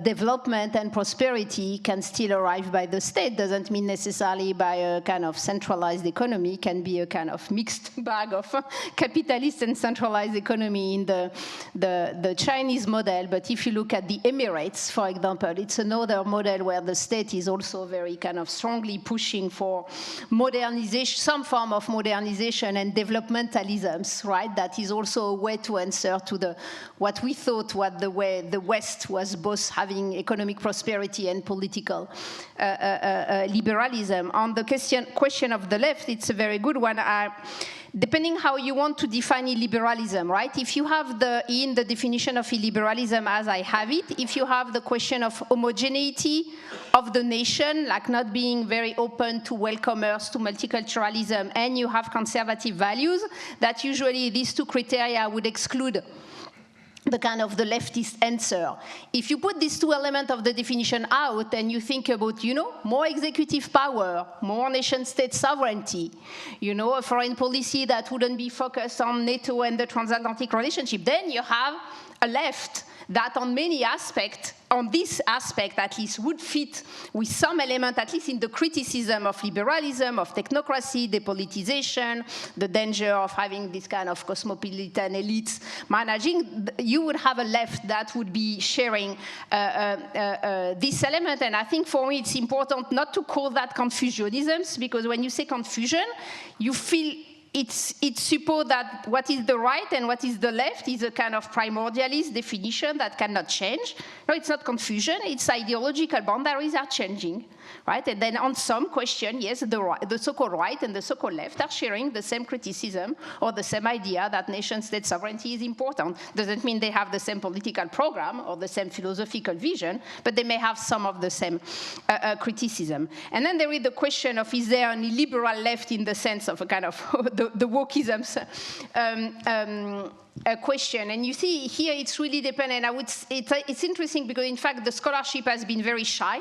development and prosperity can still arrive by the state. Doesn't mean necessarily by a kind of centralized economy, can be a kind of mixed bag of capitalist and centralized economy in the Chinese model. But if you look at the Emirates, for example, it's another model where the state is also very kind of strongly pushing for modernization, some form of modernization and developmentalisms, right? That is also a way to answer to what we thought what the way the West was both having economic prosperity and political liberalism. On the question of the left, it's a very good one. Depending how you want to define illiberalism, right? If you have the definition of illiberalism as I have it, if you have the question of homogeneity of the nation, like not being very open to welcomers, to multiculturalism, and you have conservative values, that usually these two criteria would exclude the kind of the leftist answer. If you put these two elements of the definition out and you think about, more executive power, more nation-state sovereignty, a foreign policy that wouldn't be focused on NATO and the transatlantic relationship, then you have a left that on many aspects, on this aspect at least, would fit with some element, at least in the criticism of liberalism, of technocracy, depolitization, the danger of having this kind of cosmopolitan elites managing. You would have a left that would be sharing this element. And I think for me it's important not to call that Confucianisms, because when you say confusion, you feel it's suppose that what is the right and what is the left is a kind of primordialist definition that cannot change. No, it's not confusion, it's ideological boundaries are changing, right? And then on some question, yes, the so-called right and the so-called left are sharing the same criticism or the same idea that nation-state sovereignty is important. Doesn't mean they have the same political program or the same philosophical vision, but they may have some of the same criticism. And then there is the question of, is there an illiberal left in the sense of a kind of the wokeisms question. And you see here it's really dependent. It's interesting because in fact the scholarship has been very shy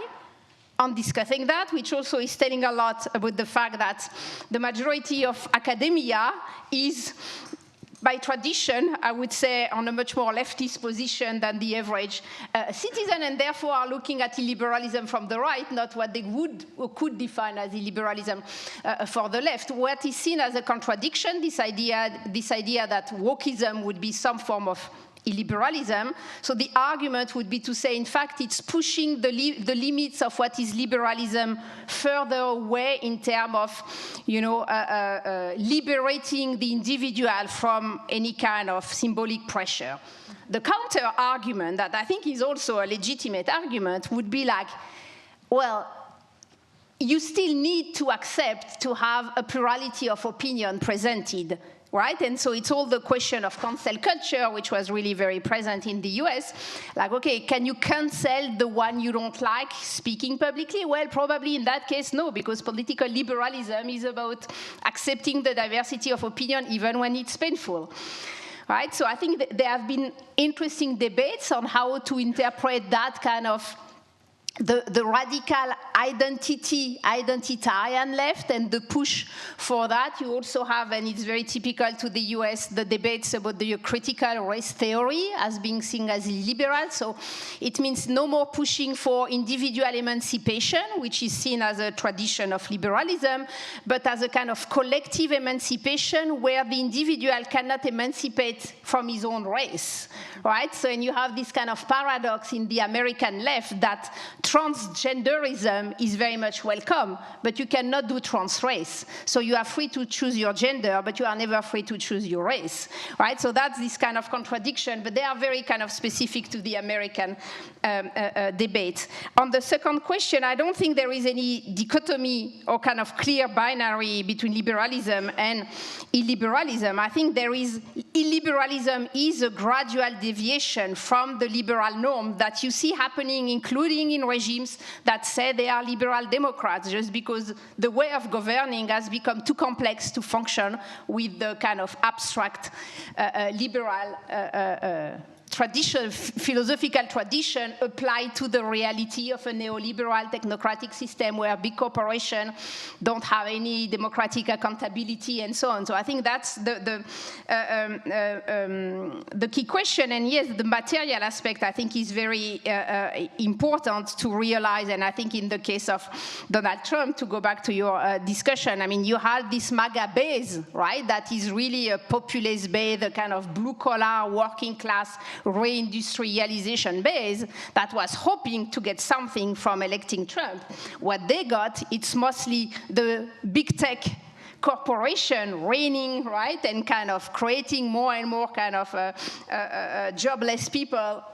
on discussing that, which also is telling a lot about the fact that the majority of academia is, by tradition, I would say, on a much more leftist position than the average citizen, and therefore are looking at illiberalism from the right, not what they would or could define as illiberalism for the left. What is seen as a contradiction, this idea that wokeism would be some form of illiberalism. So the argument would be to say, in fact, it's pushing the limits of what is liberalism further away in terms of, liberating the individual from any kind of symbolic pressure. The counter argument that I think is also a legitimate argument would be like, well, you still need to accept to have a plurality of opinion presented, right? And so it's all the question of cancel culture, which was really very present in the US. Like, okay, can you cancel the one you don't like speaking publicly? Well, probably in that case, no, because political liberalism is about accepting the diversity of opinion even when it's painful. Right? So I think that there have been interesting debates on how to interpret that kind of the radical identitarian left and the push for that. You also have, and it's very typical to the US, the debates about the critical race theory as being seen as illiberal. So it means no more pushing for individual emancipation, which is seen as a tradition of liberalism, but as a kind of collective emancipation where the individual cannot emancipate from his own race, right? So, and you have this kind of paradox in the American left that transgenderism is very much welcome, but you cannot do trans race. So you are free to choose your gender, but you are never free to choose your race, right? So that's this kind of contradiction, but they are very kind of specific to the American debate. On the second question, I don't think there is any dichotomy or kind of clear binary between liberalism and illiberalism. I think there is illiberalism is a gradual deviation from the liberal norm that you see happening, including in regimes that say they are liberal democrats, just because the way of governing has become too complex to function with the kind of abstract liberal philosophical tradition applied to the reality of a neoliberal technocratic system where big corporations don't have any democratic accountability and so on. So I think that's the key question. And yes, the material aspect I think is very important to realize. And I think in the case of Donald Trump, to go back to your discussion, I mean, you had this MAGA base, right, that is really a populist base, a kind of blue-collar, working-class reindustrialization base that was hoping to get something from electing Trump. What they got, it's mostly the big tech corporation reigning, right, and kind of creating more and more kind of jobless people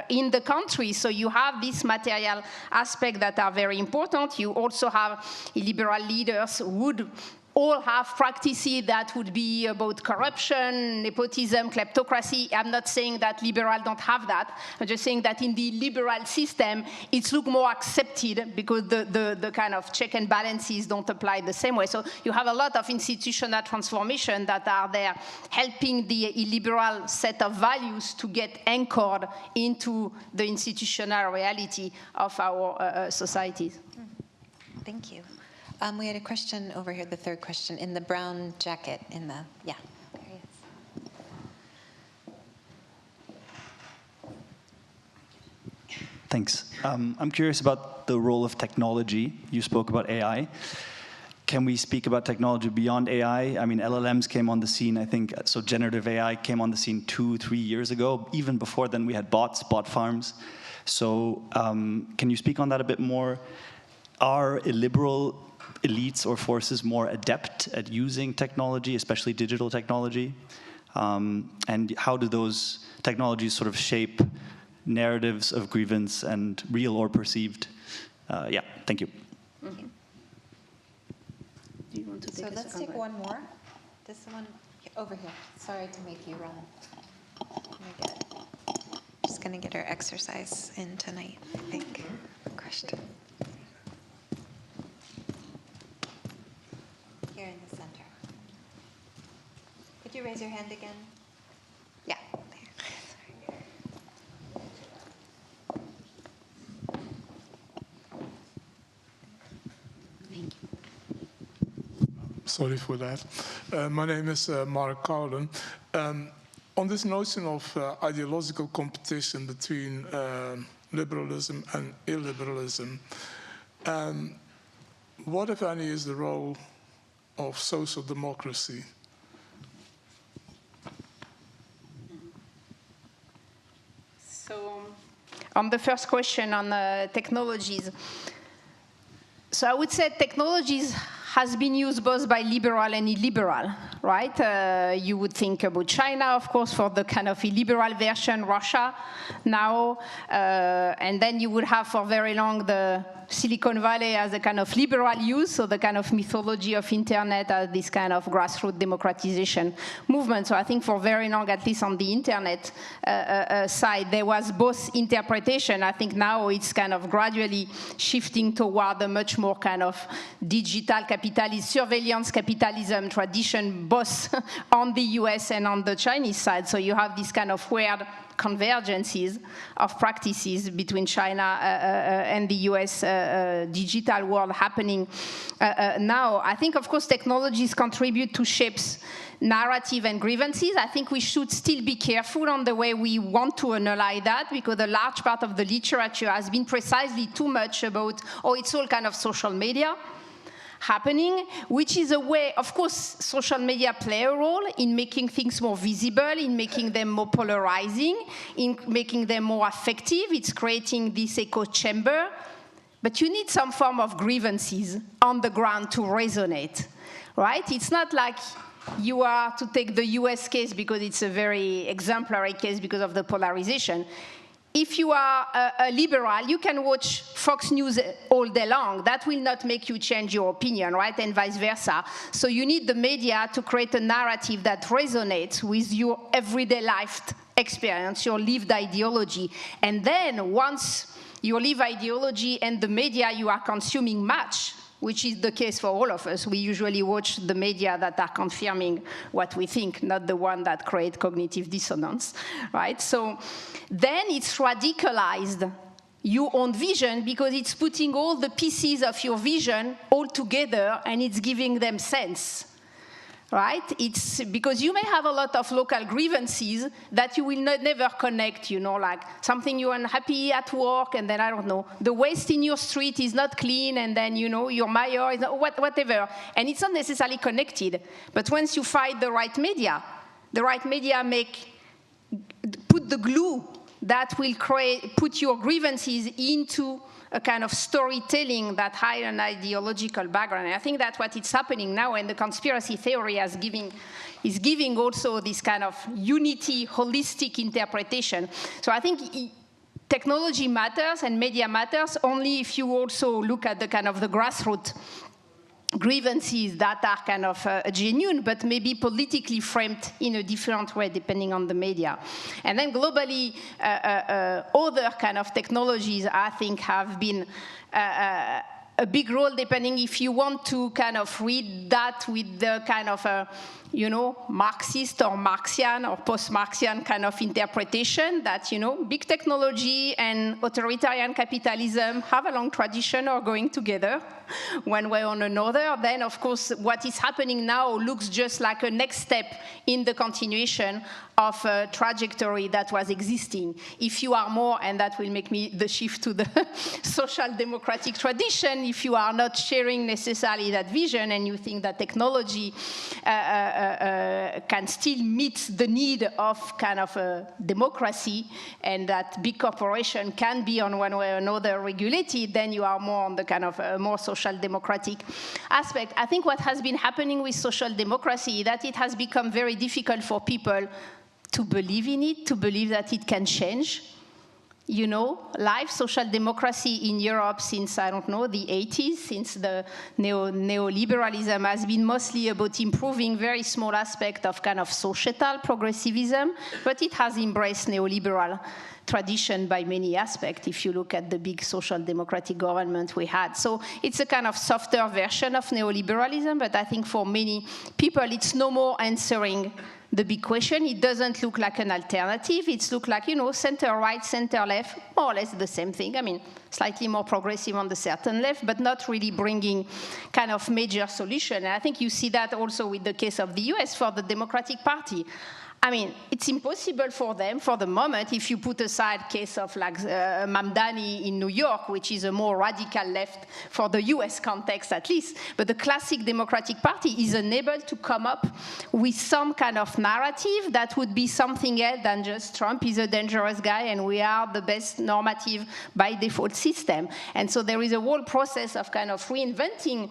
in the country. So you have this material aspect that are very important. You also have illiberal leaders who would all have practices that would be about corruption, nepotism, kleptocracy. I'm not saying that liberals don't have that. I'm just saying that in the liberal system, it's look more accepted because the kind of check and balances don't apply the same way. So you have a lot of institutional transformation that are there helping the illiberal set of values to get anchored into the institutional reality of our societies. Thank you. We had a question over here, the third question, in the brown jacket, yeah, there he is. Thanks. I'm curious about the role of technology. You spoke about AI. Can we speak about technology beyond AI? I mean, LLMs came on the scene, I think, so generative AI came on the scene 2-3 years ago. Even before then, we had bot farms. So can you speak on that a bit more? Are illiberal elites or forces more adept at using technology, especially digital technology? And how do those technologies sort of shape narratives of grievance and real or perceived? Yeah, thank you. Mm-hmm. Do you want to take let's take one more. This one over here. Sorry to make you run. Just going to get our exercise in tonight, I think. Question. Here in the center. Could you raise your hand again? Yeah. There. Thank you. Sorry for that. My name is Mark Carlin. On this notion of ideological competition between liberalism and illiberalism, what, if any, is the role of social democracy? So, on the first question on technologies, so I would say technologies has been used both by liberal and illiberal, right? You would think about China, of course, for the kind of illiberal version, Russia now, and then you would have for very long the Silicon Valley as a kind of liberal use, so the kind of mythology of internet as this kind of grassroots democratization movement. So I think for very long, at least on the internet side, there was both interpretation. I think now it's kind of gradually shifting toward a much more kind of digital capitalism, surveillance capitalism tradition, both on the US and on the Chinese side. So you have this kind of weird convergences of practices between China and the US digital world happening now. I think, of course, technologies contribute to shapes narrative and grievances. I think we should still be careful on the way we want to analyze that, because a large part of the literature has been precisely too much about, oh, it's all kind of social media happening, which is a way, of course, social media play a role in making things more visible, in making them more polarizing, in making them more effective. It's creating this echo chamber. But you need some form of grievances on the ground to resonate, right? It's not like you are to take the US case because it's a very exemplary case because of the polarization. if you are a liberal, you can watch Fox News all day long. That will not make you change your opinion, right? And vice versa. So you need the media to create a narrative that resonates with your everyday life experience, your lived ideology. And then once your lived ideology and the media you are consuming match, which is the case for all of us. We usually watch the media that are confirming what we think, not the one that create cognitive dissonance, right? So then it's radicalized your own vision because it's putting all the pieces of your vision all together and it's giving them sense. Right? It's because you may have a lot of local grievances that you will never connect, you know, like something you're unhappy at work, and then, I don't know, the waste in your street is not clean, and then, you know, your mayor is not, whatever. And it's not necessarily connected. But once you find the right media put the glue that will put your grievances into a kind of storytelling that hide an ideological background. And I think that's what is happening now, and the conspiracy theory is giving also this kind of unity, holistic interpretation. So I think technology matters and media matters only if you also look at the kind of the grassroots grievances that are kind of genuine, but maybe politically framed in a different way depending on the media. And then globally, other kind of technologies, I think, have been a big role depending if you want to kind of read that with the kind of you know, Marxist or Marxian or post-Marxian kind of interpretation that, you know, big technology and authoritarian capitalism have a long tradition or going together one way or another. Then, of course, what is happening now looks just like a next step in the continuation of a trajectory that was existing. If you are more, and that will make me the shift to the social democratic tradition, if you are not sharing necessarily that vision and you think that technology can still meet the need of kind of a democracy and that big corporation can be on one way or another regulated, then you are more on the kind of more social democratic aspect. I think what has been happening with social democracy is that it has become very difficult for people to believe in it, to believe that it can change. You know, live social democracy in Europe since, I don't know, the 80s, since the neoliberalism has been mostly about improving very small aspect of kind of societal progressivism, but it has embraced neoliberal tradition by many aspects if you look at the big social democratic government we had. So it's a kind of softer version of neoliberalism, but I think for many people it's no more answering the big question. It doesn't look like an alternative. It's look like, you know, center-right, center-left, more or less the same thing. I mean, slightly more progressive on the certain left, but not really bringing kind of major solution. And I think you see that also with the case of the US for the Democratic Party. I mean, it's impossible for them, for the moment, if you put aside case of like Mamdani in New York, which is a more radical left for the US context at least, but the classic Democratic Party is unable to come up with some kind of narrative that would be something else than just Trump is a dangerous guy and we are the best normative by default system. And so there is a whole process of kind of reinventing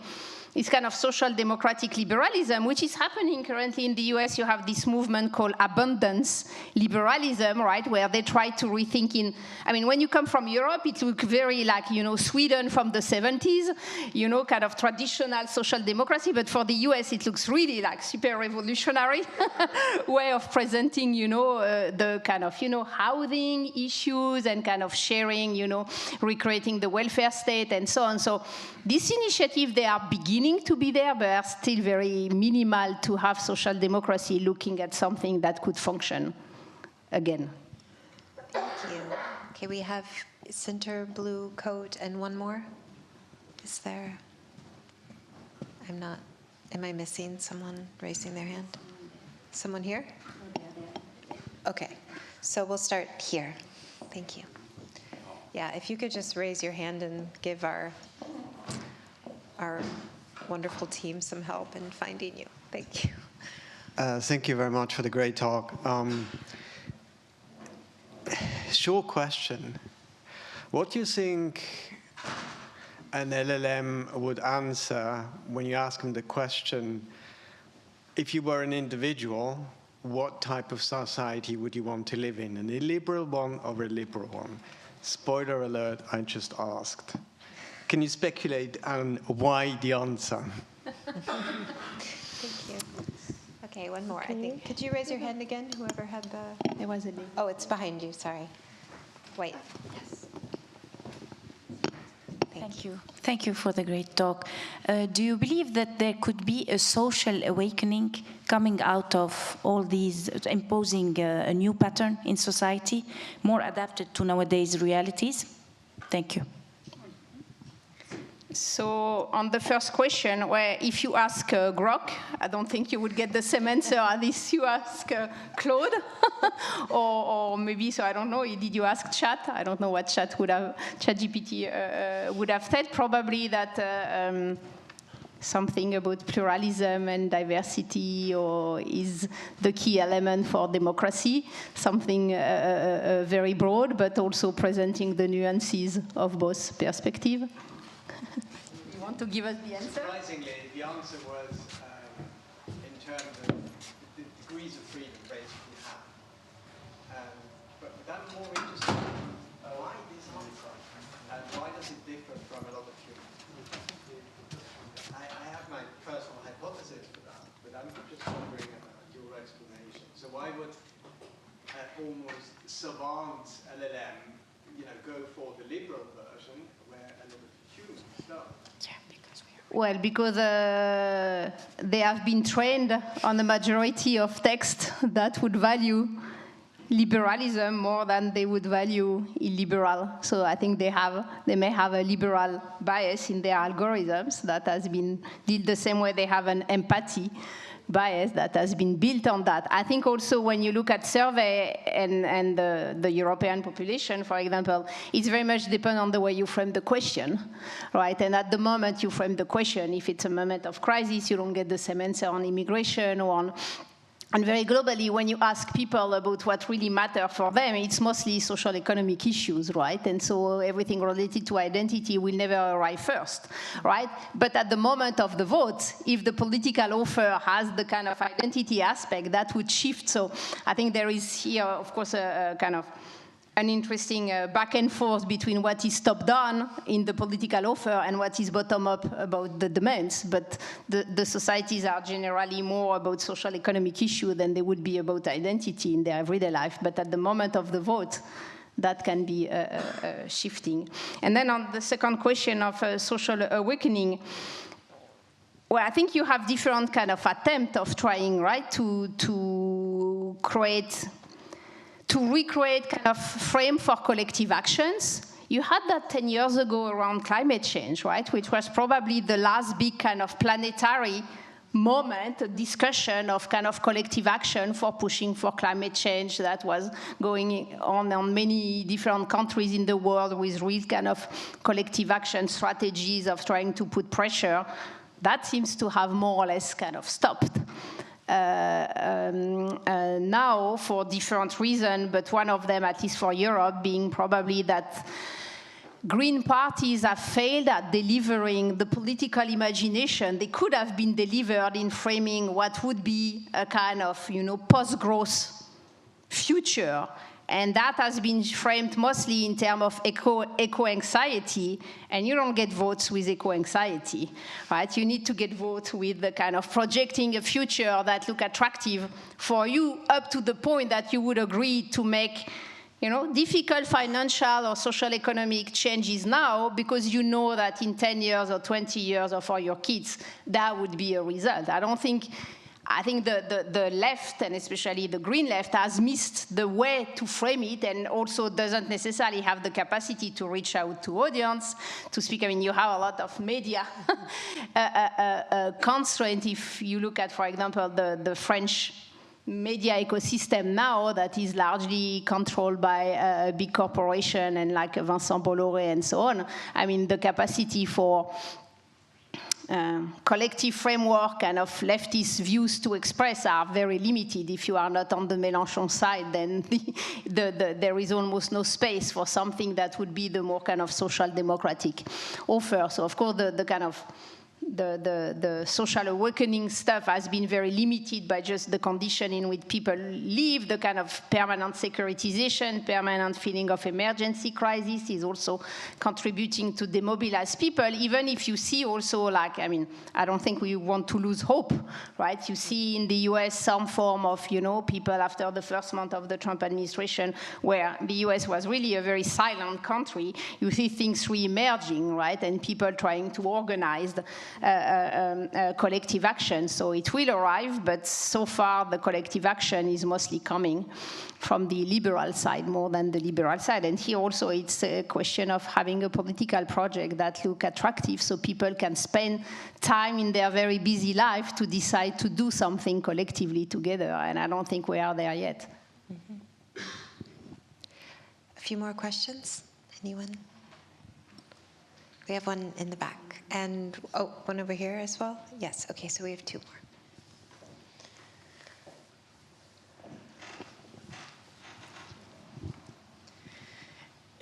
it's kind of social democratic liberalism, which is happening currently in the US. You have this movement called abundance liberalism, right, where they try to rethink in, I mean, when you come from Europe, it looks very like, you know, Sweden from the 70s, you know, kind of traditional social democracy, but for the US, it looks really like super revolutionary way of presenting, you know, the kind of, you know, housing issues and kind of sharing, you know, recreating the welfare state and so on. So this initiative, they are beginning to be there, but are still very minimal to have social democracy looking at something that could function again. Thank you. Okay, we have center blue coat and one more. Is there? I'm not. Am I missing someone raising their hand? Someone here? Okay, so we'll start here. Thank you. Yeah, if you could just raise your hand and give our wonderful team some help in finding you. Thank you. Thank you very much for the great talk. Short question. What do you think an LLM would answer when you ask them the question, if you were an individual what type of society would you want to live in, an illiberal one or a liberal one? Spoiler alert, I just asked. Can you speculate on why the answer? Thank you. Okay, one more, I think. Could you raise your hand again, whoever had the... There was a link. Oh, it's behind you, sorry. Wait. Yes. Thank you. Thank you for the great talk. Do you believe that there could be a social awakening coming out of all these, imposing a new pattern in society, more adapted to nowadays realities? Thank you. So on the first question, where if you ask Grok, I don't think you would get the same answer as if you ask Claude, or maybe, so I don't know, did you ask Chat? I don't know what ChatGPT would have said. Probably that something about pluralism and diversity or is the key element for democracy, something very broad, but also presenting the nuances of both perspectives. You want to give us the answer? Surprisingly, the answer was in terms of the degrees of freedom basically have. But I'm more interested in why this answer and why does it differ from a lot of humans? I have my personal hypothesis for that, but I'm just wondering about your explanation. So why would almost savant LLM, go for the liberal version where a lot of humans don't? Well, because they have been trained on the majority of text that would value liberalism more than they would value illiberal. So I think they may have a liberal bias in their algorithms that has been built the same way they have an empathy bias that has been built on that. I think also when you look at survey and the European population, for example, it's very much depend on the way you frame the question, right? And at the moment you frame the question, if it's a moment of crisis, you don't get the same answer on immigration or on. And very globally, when you ask people about what really matters for them, it's mostly social economic issues, right? And so everything related to identity will never arrive first, right? But at the moment of the vote, if the political offer has the kind of identity aspect, that would shift. So I think there is here, of course, a kind of an interesting back and forth between what is top-down in the political offer and what is bottom-up about the demands. But the societies are generally more about social economic issue than they would be about identity in their everyday life. But at the moment of the vote, that can be shifting. And then on the second question of social awakening, well, I think you have different kind of attempt of trying, right, to recreate kind of frame for collective actions. You had that 10 years ago around climate change, right, which was probably the last big kind of planetary moment, a discussion of kind of collective action for pushing for climate change that was going on many different countries in the world with real kind of collective action strategies of trying to put pressure. That seems to have more or less kind of stopped. Now for different reasons, but one of them, at least for Europe, being probably that Green parties have failed at delivering the political imagination they could have been delivered in framing what would be a kind of, post-growth future. And that has been framed mostly in terms of eco-anxiety, and you don't get votes with eco-anxiety, right? You need to get votes with the kind of projecting a future that look attractive for you up to the point that you would agree to make, difficult financial or social economic changes now because you know that in 10 years or 20 years or for your kids, that would be a result. I think the left, and especially the green left, has missed the way to frame it and also doesn't necessarily have the capacity to reach out to audience, to speak. I mean, you have a lot of media constraint. If you look at, for example, the French media ecosystem now that is largely controlled by a big corporation and like Vincent Bolloré and so on, I mean, the capacity for collective framework and of leftist views to express are very limited. If you are not on the Mélenchon side, then there is almost no space for something that would be the more kind of social democratic offer. So of course the kind of the social awakening stuff has been very limited by just the condition in which people live. The kind of permanent securitization, permanent feeling of emergency crisis is also contributing to demobilize people, even if you see also, like, I mean, I don't think we want to lose hope, right? You see in the US some form of, you know, people after the first month of the Trump administration, where the US was really a very silent country, you see things re-emerging, right? And people trying to organize collective action. So it will arrive, but so far the collective action is mostly coming from the liberal side more than the liberal side. And here also it's a question of having a political project that look attractive so people can spend time in their very busy life to decide to do something collectively together. And I don't think we are there yet. Mm-hmm. A few more questions? Anyone? We have one in the back. And, oh, one over here as well? Yes, okay, so we have two more.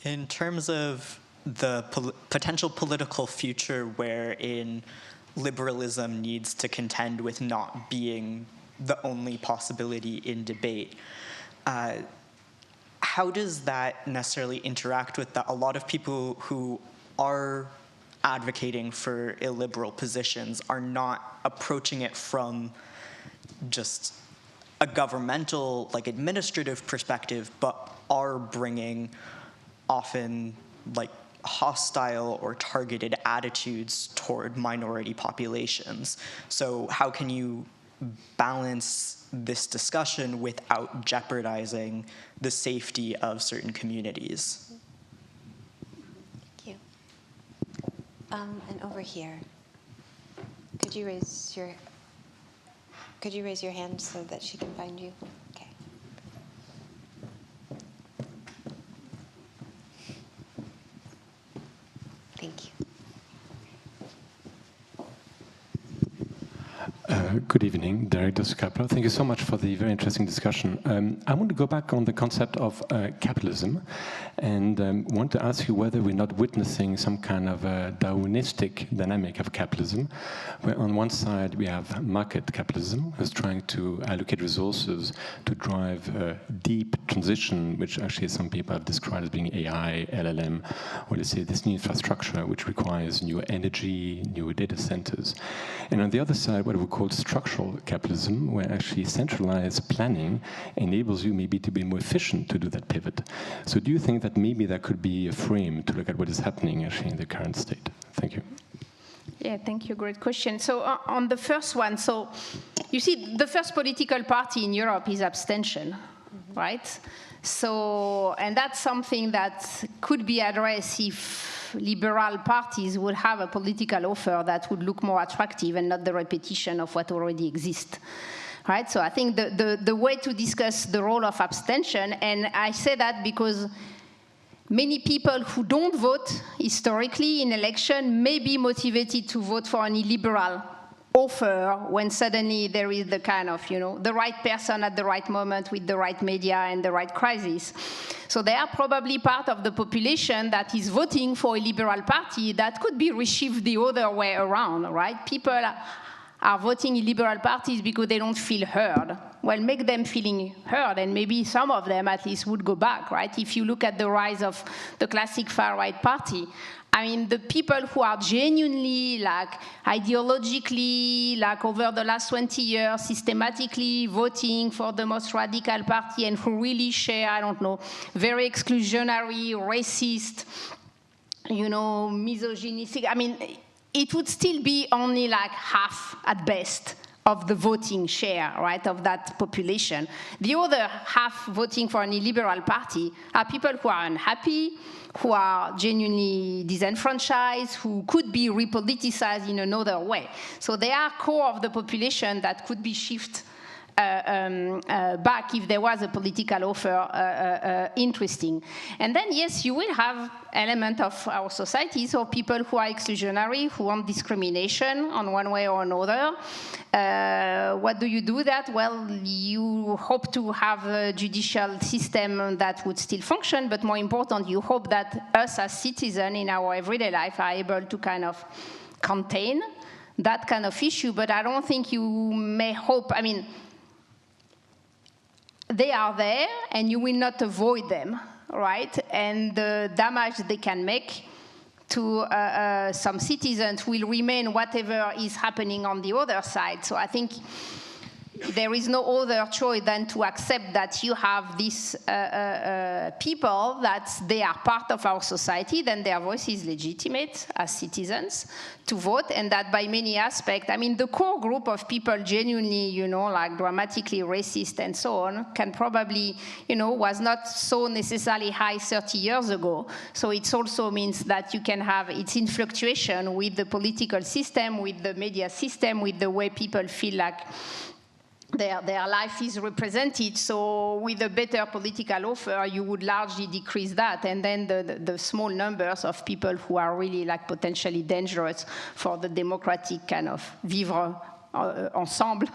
In terms of the potential political future wherein liberalism needs to contend with not being the only possibility in debate, how does that necessarily interact with that? A lot of people who are advocating for illiberal positions are not approaching it from just a governmental, like administrative perspective, but are bringing often like hostile or targeted attitudes toward minority populations. So how can you balance this discussion without jeopardizing the safety of certain communities? Thank you. And over here, could you raise your hand so that she can find you? Okay. Thank you. Good evening, Director Scapler. Thank you so much for the very interesting discussion. I want to go back on the concept of capitalism and want to ask you whether we're not witnessing some kind of a Darwinistic dynamic of capitalism, where on one side we have market capitalism, who's trying to allocate resources to drive a deep transition, which actually some people have described as being AI, LLM, or let's say this new infrastructure which requires new energy, new data centers. And on the other side, what we call structural capitalism, where actually centralized planning enables you maybe to be more efficient to do that pivot. So do you think that maybe that could be a frame to look at what is happening actually in the current state? Thank you. Yeah, thank you. Great question. So on the first one, so you see, the first political party in Europe is abstention, right? So, and that's something that could be addressed if liberal parties would have a political offer that would look more attractive and not the repetition of what already exists. Right? So I think the way to discuss the role of abstention, and I say that because many people who don't vote historically in election may be motivated to vote for an illiberal offer when suddenly there is the kind of, you know, the right person at the right moment with the right media and the right crisis. So they are probably part of the population that is voting for a liberal party that could be received the other way around, right? People are voting in liberal parties because they don't feel heard. Well, make them feeling heard, and maybe some of them at least would go back, right? If you look at the rise of the classic far-right party, I mean, the people who are genuinely, like, ideologically, like, over the last 20 years, systematically voting for the most radical party and who really share, I don't know, very exclusionary, racist, you know, misogynistic, I mean, it would still be only like half at best of the voting share, right, of that population. The other half voting for an illiberal party are people who are unhappy, who are genuinely disenfranchised, who could be repoliticized in another way. So they are core of the population that could be shifted back if there was a political offer interesting. And then, yes, you will have element of our society, so people who are exclusionary, who want discrimination on one way or another. What do you do that? Well, you hope to have a judicial system that would still function, but more important, you hope that us as citizens in our everyday life are able to kind of contain that kind of issue, but I don't think you may hope, I mean, they are there and you will not avoid them, right? And the damage they can make to some citizens will remain whatever is happening on the other side. So I think there is no other choice than to accept that you have these people, that they are part of our society, then their voice is legitimate as citizens to vote, and that by many aspects, I mean, the core group of people genuinely, you know, like dramatically racist and so on, can probably, you know, was not so necessarily high 30 years ago. So it also means that you can have, it's in fluctuation with the political system, with the media system, with the way people feel like their life is represented. So with a better political offer, you would largely decrease that. And then the small numbers of people who are really like potentially dangerous for the democratic kind of vivre ensemble,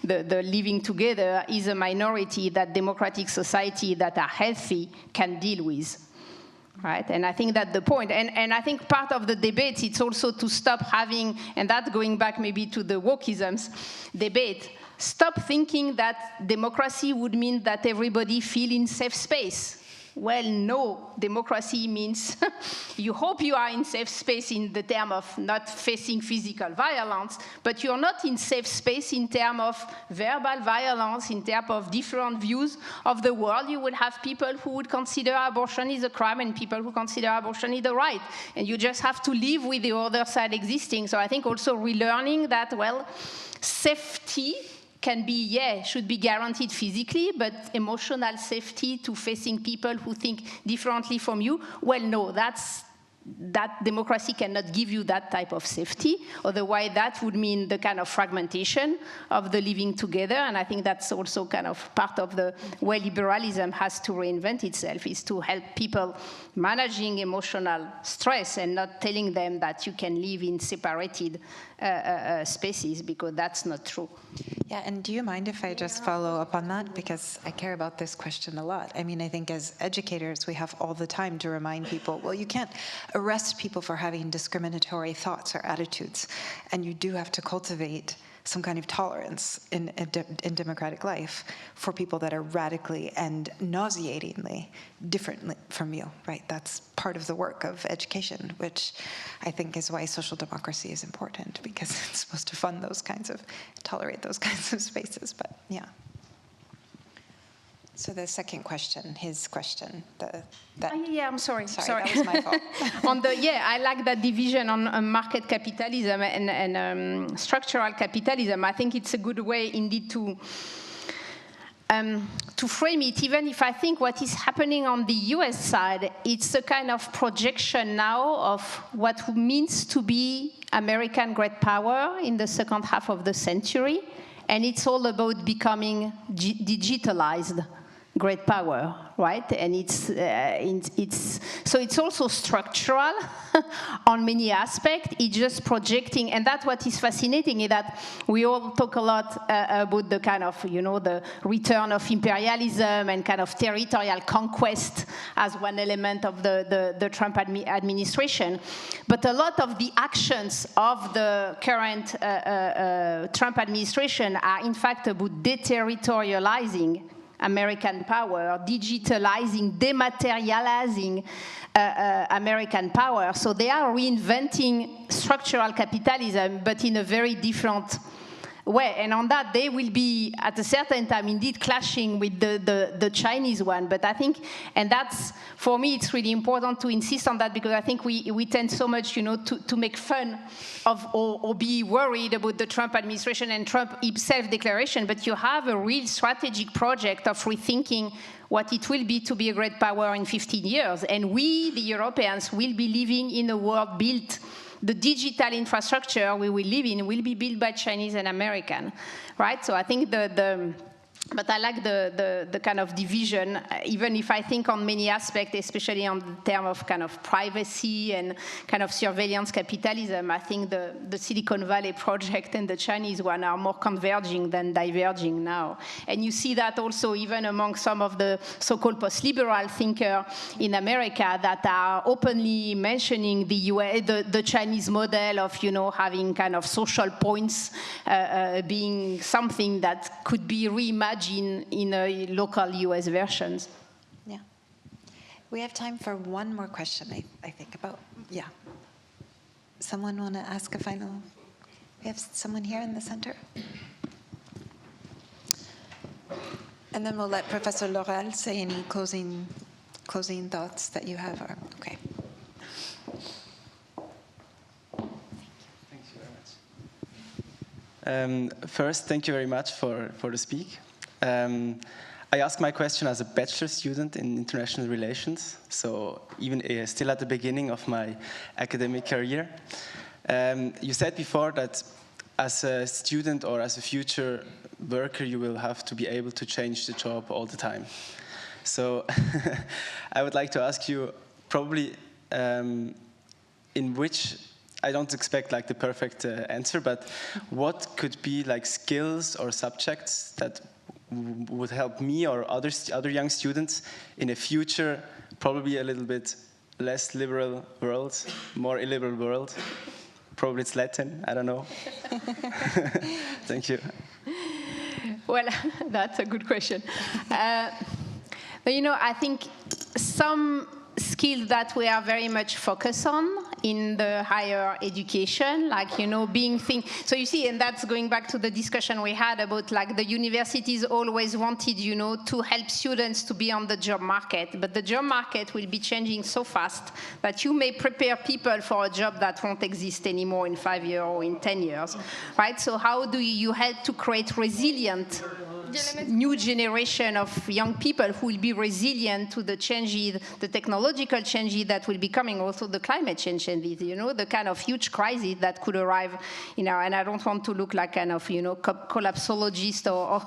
the living together, is a minority that democratic society that are healthy can deal with. Right, and I think that's the point. And I think part of the debate, it's also to stop having, and that's going back maybe to the wokeisms debate, stop thinking that democracy would mean that everybody feel in safe space. Well, no, democracy means you hope you are in safe space in the term of not facing physical violence, but you're not in safe space in terms of verbal violence, in terms of different views of the world. You will have people who would consider abortion is a crime and people who consider abortion is a right. And you just have to live with the other side existing. So I think also relearning that, well, safety can be, should be guaranteed physically, but emotional safety to facing people who think differently from you, well, no, that democracy cannot give you that type of safety. Otherwise, that would mean the kind of fragmentation of the living together. And I think that's also kind of part of the way liberalism has to reinvent itself, is to help people managing emotional stress and not telling them that you can live in separated spaces, because that's not true. Yeah, and do you mind if I just follow up on that? Because I care about this question a lot. I mean, I think as educators, we have all the time to remind people, well, you can't arrest people for having discriminatory thoughts or attitudes, and you do have to cultivate some kind of tolerance in democratic life for people that are radically and nauseatingly different from you, right? That's part of the work of education, which I think is why social democracy is important, because it's supposed to fund those kinds of, tolerate those kinds of spaces, but yeah. So the second question, his question, yeah, I'm sorry. Sorry, that was my fault. I like that division on market capitalism and structural capitalism. I think it's a good way indeed to frame it, even if I think what is happening on the US side, it's a kind of projection now of what it means to be American great power in the second half of the century. And it's all about becoming digitalized great power, right? And so it's also structural on many aspects. It's just projecting, and that's what is fascinating, is that we all talk a lot about the kind of, you know, the return of imperialism and kind of territorial conquest as one element of the Trump administration. But a lot of the actions of the current Trump administration are in fact about deterritorializing American power, digitalizing, dematerializing American power. So they are reinventing structural capitalism, but in a very different way. And on that, they will be, at a certain time, indeed clashing with the Chinese one. But I think, and that's, for me, it's really important to insist on that, because I think we tend so much, you know, to make fun of or be worried about the Trump administration and Trump himself declaration. But you have a real strategic project of rethinking what it will be to be a great power in 15 years. And we, the Europeans, will be living in a world built, the digital infrastructure we will live in will be built by Chinese and American, right? So I think But I like the kind of division, even if I think on many aspects, especially on the term of kind of privacy and kind of surveillance capitalism, I think the Silicon Valley project and the Chinese one are more converging than diverging now. And you see that also even among some of the so-called post-liberal thinkers in America that are openly mentioning the Chinese model of, having kind of social points being something that could be reimagined in a local US versions. Yeah. We have time for one more question, I think, about, yeah. Someone want to ask a final? We have someone here in the center. And then we'll let Professor Laurel say any closing thoughts that you have. Okay. Thank you very much. First, thank you very much for the speak. I asked my question as a bachelor student in international relations, so even still at the beginning of my academic career. You said before that as a student or as a future worker, you will have to be able to change the job all the time. So I would like to ask you, probably in which, I don't expect like the perfect answer, but what could be like skills or subjects that would help me or other young students in a future, probably a little bit less liberal world, more illiberal world. Probably it's Latin, I don't know. Thank you. Well, that's a good question. But I think some skills that we are very much focused on in the higher education, like, so you see, and that's going back to the discussion we had about like the universities always wanted, to help students to be on the job market, but the job market will be changing so fast that you may prepare people for a job that won't exist anymore in 5 years or in 10 years, right? So how do you help to create resilient new generation of young people who will be resilient to the changes, the technological changes that will be coming, also the climate change changes, the kind of huge crisis that could arrive, and I don't want to look like kind of, collapsologist or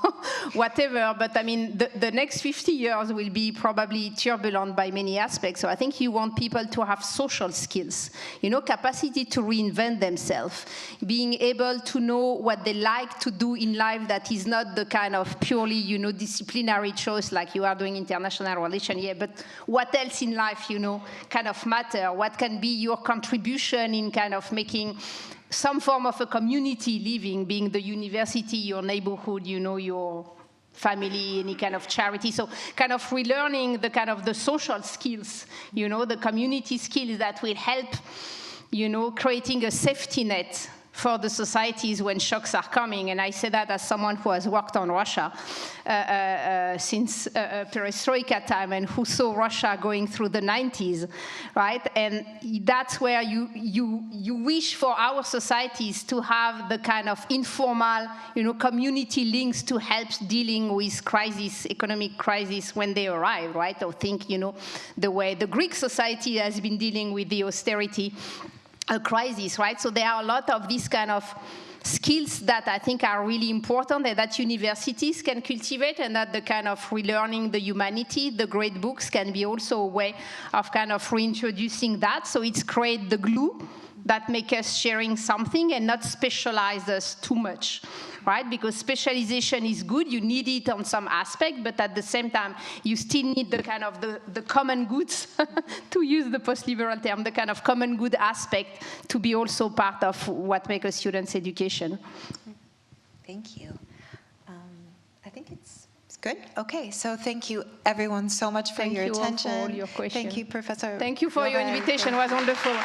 whatever, but I mean, the next 50 years will be probably turbulent by many aspects. So I think you want people to have social skills, capacity to reinvent themselves, being able to know what they like to do in life that is not the kind of purely, disciplinary choice like you are doing international relations, yeah, but what else in life, kind of matter? What can be your contribution in kind of making some form of a community living, being the university, your neighborhood, your family, any kind of charity. So kind of relearning the kind of the social skills, the community skills that will help, creating a safety net for the societies when shocks are coming. And I say that as someone who has worked on Russia since perestroika time and who saw Russia going through the 90s, right? And that's where you wish for our societies to have the kind of informal, community links to help dealing with crisis, economic crisis when they arrive, right? Or think, the way the Greek society has been dealing with the austerity crisis, right? So there are a lot of these kind of skills that I think are really important and that universities can cultivate, and that the kind of relearning the humanity, the great books can be also a way of kind of reintroducing that. So it's create the glue that make us sharing something and not specialize us too much, right? Because specialization is good, you need it on some aspect, but at the same time, you still need the kind of the common goods, to use the post-liberal term, the kind of common good aspect to be also part of what makes a student's education. Thank you. I think it's good. Okay, so thank you everyone so much for your attention. Thank you for all your questions. Thank you, Professor. Thank you for your invitation, it was wonderful.